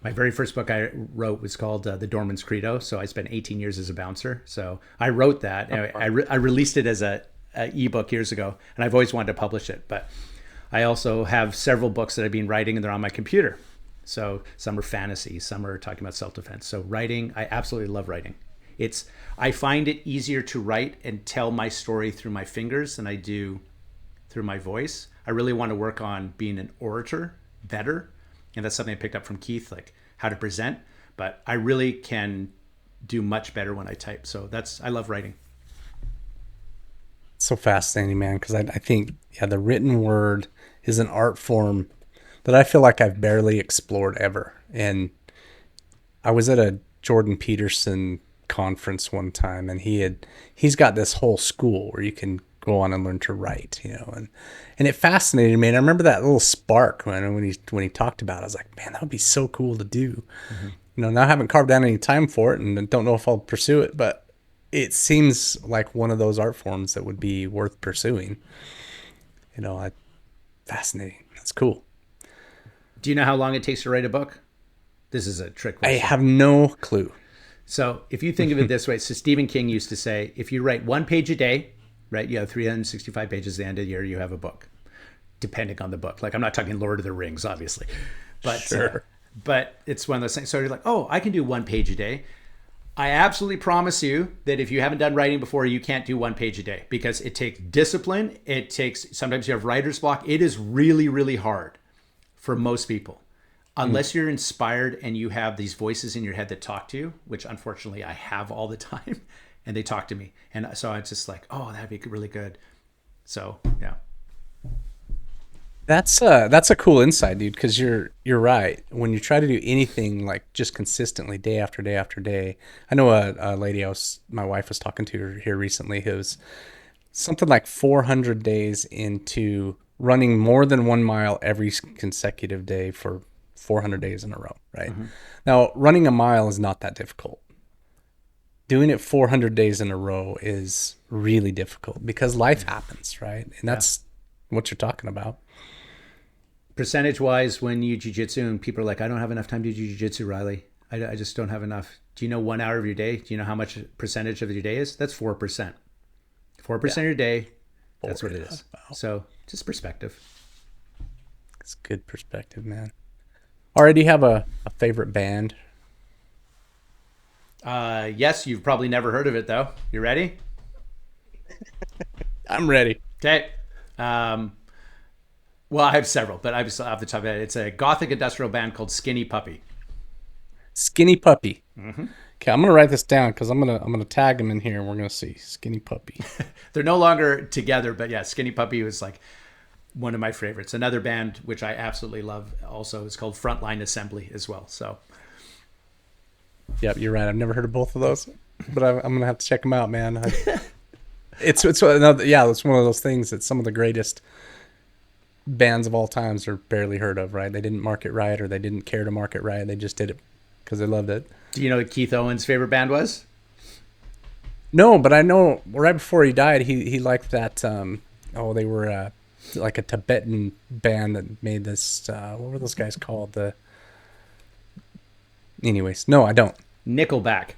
My very first book I wrote was called The Doorman's Credo. So I spent 18 years as a bouncer. So I wrote that. I released it as a ebook years ago, and I've always wanted to publish it. But I also have several books that I've been writing, and they're on my computer. So some are fantasy, some are talking about self-defense. So writing, I absolutely love writing. I find it easier to write and tell my story through my fingers than I do through my voice. I really want to work on being an orator better. And that's something I picked up from Keith, like how to present. But I really can do much better when I type. So I love writing. So fascinating, man, because I think, yeah, the written word is an art form that I feel like I've barely explored ever. And I was at a Jordan Peterson conference one time, and he's got this whole school where you can go on and learn to write, and it fascinated me. And I remember that little spark when he talked about it. I was like, man, that would be so cool to do. Mm-hmm. Now I haven't carved out any time for it, and don't know if I'll pursue it, but it seems like one of those art forms that would be worth pursuing. Fascinating. That's cool. Do you know how long it takes to write a book? This is a trick question. I have no clue. So if you think of it this way, so Stephen King used to say, if you write 1 page a day, right, you have 365 pages at the end of the year, you have a book, depending on the book. Like, I'm not talking Lord of the Rings, obviously, but sure. But it's one of those things. So you're like, oh, I can do 1 page a day. I absolutely promise you that if you haven't done writing before, you can't do 1 page a day, because it takes discipline. Sometimes you have writer's block. It is really, really hard for most people, unless you're inspired and you have these voices in your head that talk to you, which unfortunately I have all the time, and they talk to me. And so it's just like, oh, that'd be really good. So, yeah. That's a cool insight, dude, because you're right. When you try to do anything like just consistently day after day after day, I know a lady my wife was talking to here recently who's something like 400 days into running more than 1 mile every consecutive day for 400 days in a row, right? Mm-hmm. Now, running a mile is not that difficult. Doing it 400 days in a row is really difficult because life happens, right? And that's what you're talking about. Percentage wise, when you jiu-jitsu and people are like, I don't have enough time to do jiu-jitsu, Riley. I just don't have enough. Do you know 1 hour of your day? Do you know how much percentage of your day is? That's 4%. 4% of your day, that's what it is. Wow. So just perspective. It's good perspective, man. Alright, do you have a favorite band? Yes, you've probably never heard of it though. You ready? I'm ready. Okay. Well, I have several, but I just off the top of it, it's a gothic industrial band called Skinny Puppy. Skinny Puppy. Mm-hmm. Okay, I'm gonna write this down because I'm gonna tag them in here and we're gonna see Skinny Puppy. They're no longer together, but yeah, Skinny Puppy was like one of my favorites. Another band which I absolutely love also is called Frontline Assembly as well. So. Yep, you're right. I've never heard of both of those, but I'm gonna have to check them out, man. It's another, it's one of those things that some of the greatest bands of all times are barely heard of, right? They didn't market right, or they didn't care to market right. They just did it because they loved it. Do you know what Keith Owen's favorite band was? No, but I know right before he died, he liked that. They were like a Tibetan band that made this. What were those guys called? Anyways, no, I don't. Nickelback.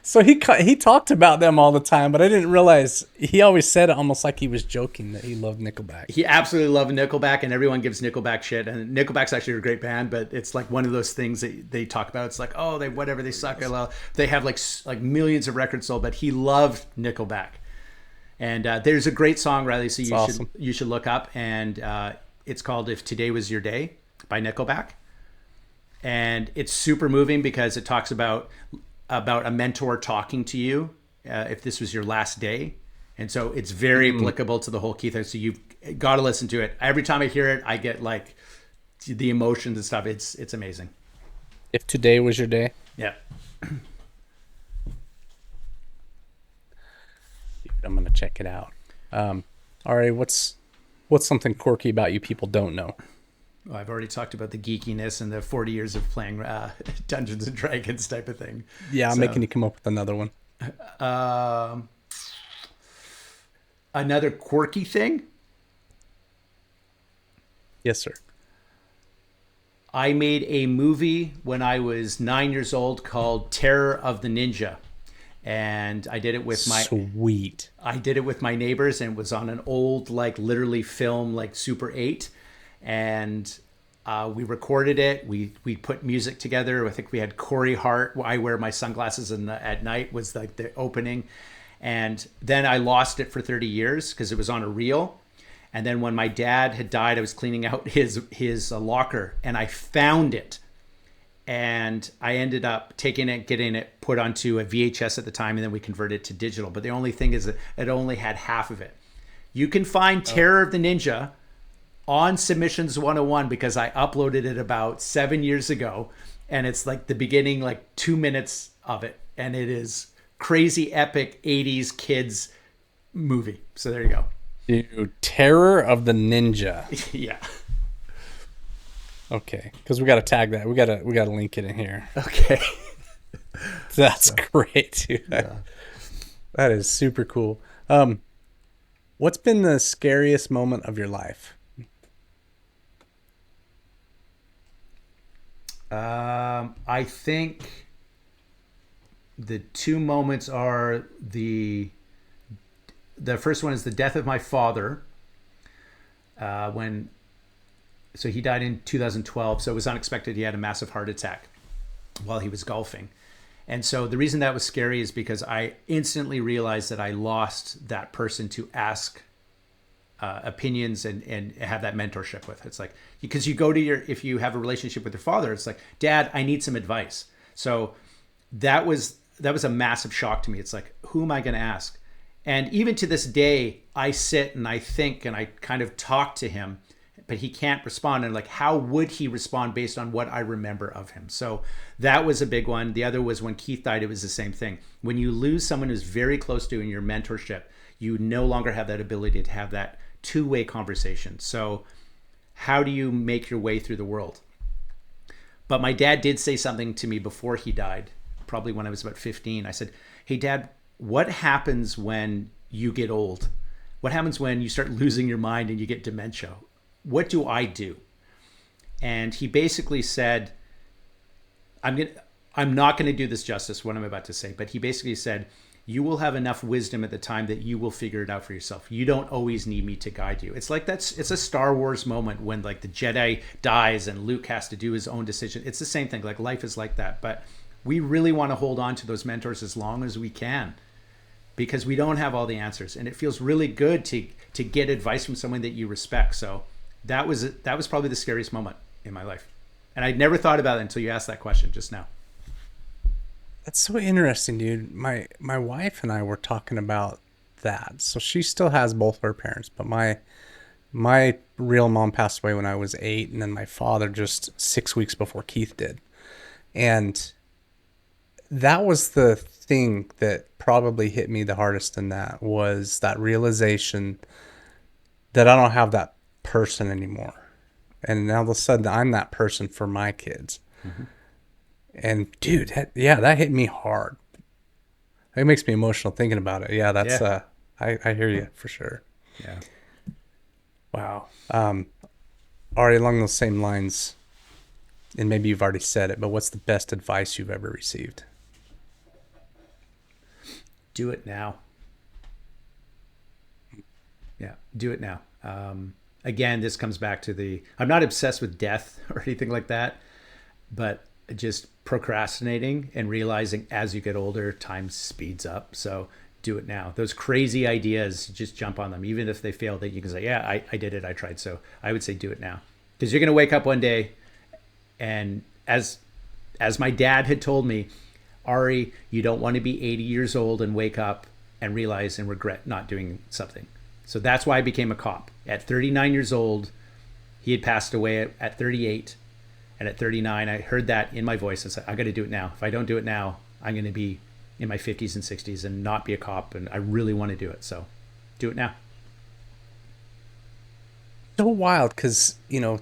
So he talked about them all the time, but I didn't realize he always said it almost like he was joking that he loved Nickelback. He absolutely loved Nickelback, and everyone gives Nickelback shit. And Nickelback's actually a great band, but it's like one of those things that they talk about. It's like, oh, they suck. They have like millions of records sold, but he loved Nickelback. And there's a great song, Riley, so you should look up, and it's called "If Today Was Your Day" by Nickelback, and it's super moving because it talks about a mentor talking to you if this was your last day. And so it's very applicable to the whole Keith. So you've got to listen to it. Every time I hear it, I get like the emotions and stuff. It's amazing. If today was your day. Yeah. I'm going to check it out. All right. What's something quirky about you people don't know? Well, I've already talked about the geekiness and the 40 years of playing Dungeons and Dragons type of thing. Yeah, I'm making you come up with another one. Another quirky thing? Yes, sir. I made a movie when I was 9 years old called Terror of the Ninja. And I did it with I did it with my neighbors, and it was on an old, like literally film, like Super 8. And we recorded it. We put music together. I think we had Corey Hart. I Wear My Sunglasses at Night was like the opening. And then I lost it for 30 years because it was on a reel. And then when my dad had died, I was cleaning out his locker, and I found it. and I ended up taking it, getting it put onto a VHS at the time, and then we converted it to digital. But the only thing is that it only had half of it. You can find Terror of the Ninja on Submissions 101 because I uploaded it about 7 years ago, and it's like the beginning, like 2 minutes of it, and it is crazy epic 80s kids movie. So there you go. Dude, Terror of the Ninja. Yeah. Okay, because we got to tag that. We got to link it in here. Okay. That's great, dude. Yeah. That is super cool. What's been the scariest moment of your life? I think the two moments are the first one is the death of my father. So he died in 2012. So it was unexpected. He had a massive heart attack while he was golfing. And so the reason that was scary is because I instantly realized that I lost that person to ask opinions and have that mentorship with. It's like, because you go to if you have a relationship with your father, it's like, Dad, I need some advice. So that was a massive shock to me. It's like, who am I going to ask? And even to this day, I sit and I think and I kind of talk to him, but he can't respond. And like, how would he respond based on what I remember of him? So that was a big one. The other was when Keith died, it was the same thing. When you lose someone who's very close to you in your mentorship, you no longer have that ability to have that two-way conversation. So how do you make your way through the world? But my dad did say something to me before he died, probably when I was about 15. I said, hey, Dad, what happens when you get old? What happens when you start losing your mind and you get dementia? What do I do? And he basically said, I'm not going to do this justice, what I'm about to say, but he basically said, you will have enough wisdom at the time that you will figure it out for yourself. You don't always need me to guide you. It's like it's a Star Wars moment when like the Jedi dies and Luke has to do his own decision. It's the same thing. Like life is like that. But we really want to hold on to those mentors as long as we can, because we don't have all the answers. And it feels really good to get advice from someone that you respect. So that was probably the scariest moment in my life. And I'd never thought about it until you asked that question just now. That's so interesting, dude. My wife and I were talking about that. So she still has both her parents, but my real mom passed away when I was 8, and then my father just 6 weeks before Keith did. And that was the thing that probably hit me the hardest in that, was that realization that I don't have that person anymore. And now all of a sudden I'm that person for my kids. Mm-hmm. And dude, that hit me hard. It makes me emotional thinking about it. Yeah, that's I hear you for sure. Yeah. Wow. Ari, along those same lines, and maybe you've already said it, but what's the best advice you've ever received? Do it now. Yeah, do it now. Again, this comes back to I'm not obsessed with death or anything like that, but just procrastinating and realizing as you get older, time speeds up. So do it now. Those crazy ideas, just jump on them. Even if they fail, that you can say, yeah, I did it. I tried. So I would say do it now, because you're going to wake up one day. And as my dad had told me, Ari, you don't want to be 80 years old and wake up and realize and regret not doing something. So that's why I became a cop. At 39 years old, he had passed away at 38. And at 39, I heard that in my voice. I said, I got to do it now. If I don't do it now, I'm going to be in my 50s and 60s and not be a cop. And I really want to do it. So do it now. So wild, because, you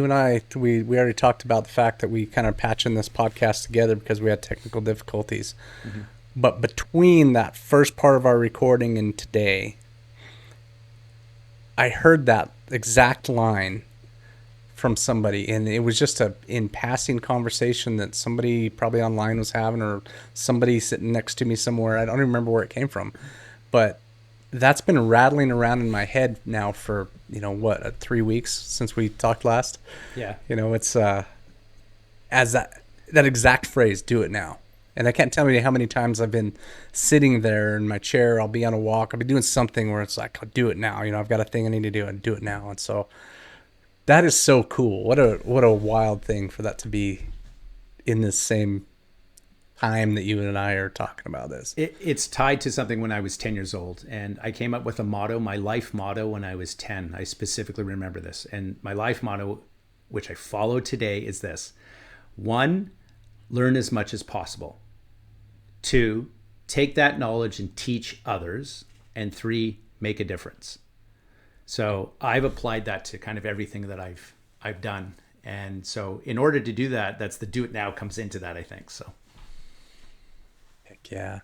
and I, we already talked about the fact that we kind of patching this podcast together because we had technical difficulties. Mm-hmm. But between that first part of our recording and today, I heard that exact line from somebody, and it was just in passing conversation that somebody probably online was having, or somebody sitting next to me somewhere. I don't remember where it came from, but that's been rattling around in my head now for 3 weeks since we talked last. Yeah, it's as that exact phrase, do it now. And I can't tell you how many times I've been sitting there in my chair. I'll be on a walk, I'll be doing something where it's like, I'll do it now. I've got a thing I need to do and do it now. And so that is so cool. What a wild thing for that to be in the same time that you and I are talking about this. It's tied to something when I was 10 years old, and I came up with a motto, my life motto, when I was 10. I specifically remember this, and my life motto, which I follow today, is this: 1, learn as much as possible. 2, take that knowledge and teach others. And 3, make a difference. So I've applied that to kind of everything that I've done. And so in order to do that, that's the do it now comes into that, I think. So. Heck yeah.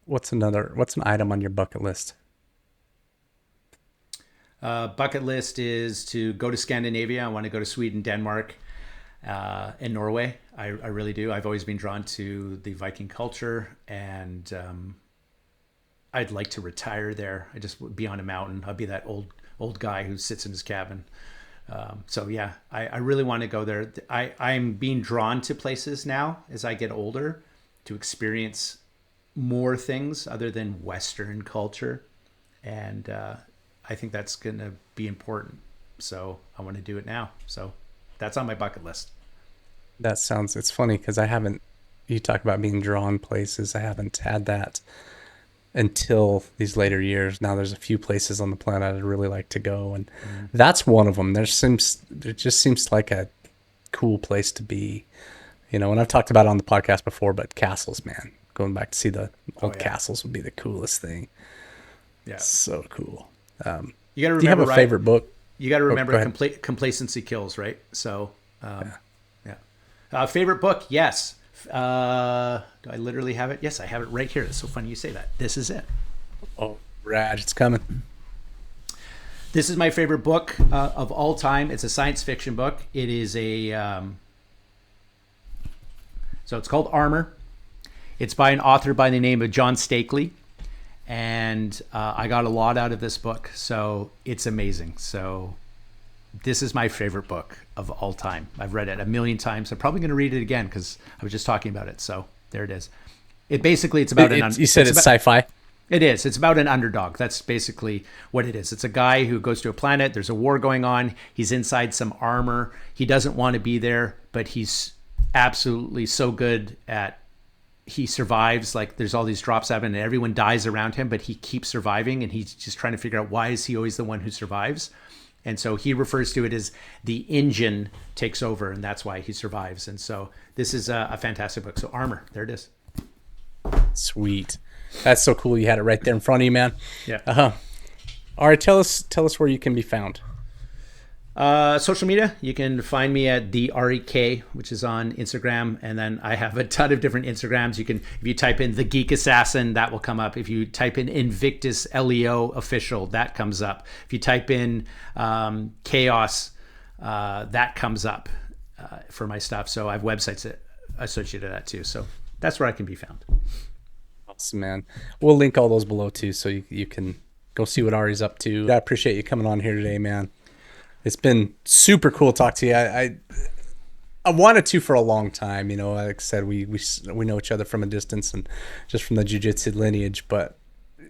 What's an item on your bucket list? Bucket list is to go to Scandinavia. I want to go to Sweden, Denmark, and Norway. I really do. I've always been drawn to the Viking culture, and I'd like to retire there. I just would be on a mountain. I'll be that old guy who sits in his cabin. So yeah, I really want to go there. I'm being drawn to places now as I get older to experience more things other than Western culture. And I think that's going to be important. So I want to do it now. So that's on my bucket list. It's funny because you talk about being drawn places. I haven't had that until these later years. Now there's a few places on the planet I'd really like to go, and that's one of them. It just seems like a cool place to be, and I've talked about it on the podcast before, but castles, man, going back to see the old castles would be the coolest thing. Yeah, so cool. You got to remember, do you have a favorite book? You got to remember, complacency kills, right? So favorite book, yes. Do I literally have it? Yes, I have it right here. It's so funny you say that. This is it. Oh, Raj, it's coming. This is my favorite book of all time. It's a science fiction book. It is so it's called Armor. It's by an author by the name of John Stakely. And I got a lot out of this book. So it's amazing. So this is my favorite book of all time. I've read it a million times. I'm probably going to read it again because I was just talking about it. So there it is. It's about you said it's sci-fi? It is. It's about an underdog. That's basically what it is. It's a guy who goes to a planet. There's a war going on. He's inside some armor. He doesn't want to be there, but he's absolutely so good at, he survives. Like there's all these drops happening and everyone dies around him, but he keeps surviving, and he's just trying to figure out why is he always the one who survives. And so he refers to it as the engine takes over, and that's why he survives. And so this is a fantastic book. So Armor, there it is. Sweet. That's so cool. You had it right there in front of you, man. Yeah. All right, tell us where you can be found. Social media, you can find me at the REK, which is on Instagram, and then I have a ton of different Instagrams. You can, if you type in the Geek Assassin, that will come up. If you type in Invictus Leo Official, that comes up. If you type in Chaos, that comes up for my stuff. So I have websites that associated with that too. So that's where I can be found. Awesome, man. We'll link all those below too, so you can go see what Ari's up to. I appreciate you coming on here today, man. It's been super cool to talk to you. I wanted to for a long time, like I said, we know each other from a distance and just from the jiu-jitsu lineage, but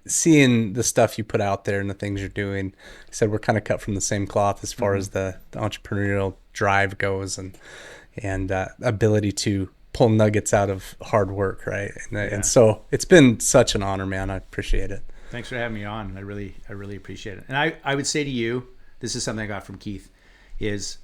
seeing the stuff you put out there and the things you're doing, like I said, we're kind of cut from the same cloth as far as the entrepreneurial drive goes and ability to pull nuggets out of hard work, right? And so it's been such an honor, man. I appreciate it. Thanks for having me on. I really appreciate it. And I would say to you, this is something I got from Keith, is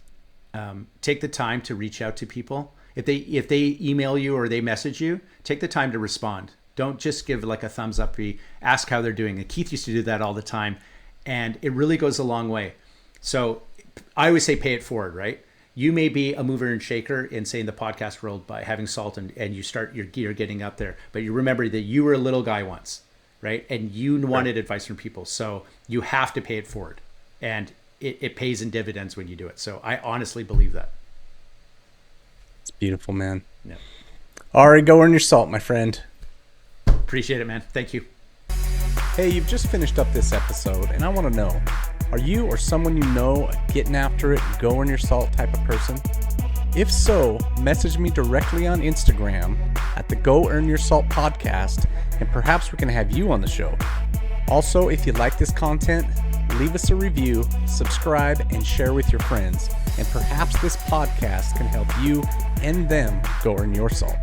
take the time to reach out to people. If they email you or they message you, take the time to respond. Don't just give like a thumbs up. Ask how they're doing. And Keith used to do that all the time, and it really goes a long way. So I always say pay it forward, right? You may be a mover and shaker in, say, in the podcast world by having Salt and you start your gear getting up there, but you remember that you were a little guy once, right? And you wanted advice from people. So you have to pay it forward, and it pays in dividends when you do it. So I honestly believe that. It's beautiful, man. Yeah. Ari, go earn your salt, my friend. Appreciate it, man. Thank you. Hey, you've just finished up this episode, and I want to know, are you or someone you know a getting after it, go earn your salt type of person? If so, message me directly on Instagram at the Go Earn Your Salt podcast, and perhaps we can have you on the show. Also, if you like this content, leave us a review, subscribe, and share with your friends. And perhaps this podcast can help you and them go earn your salt.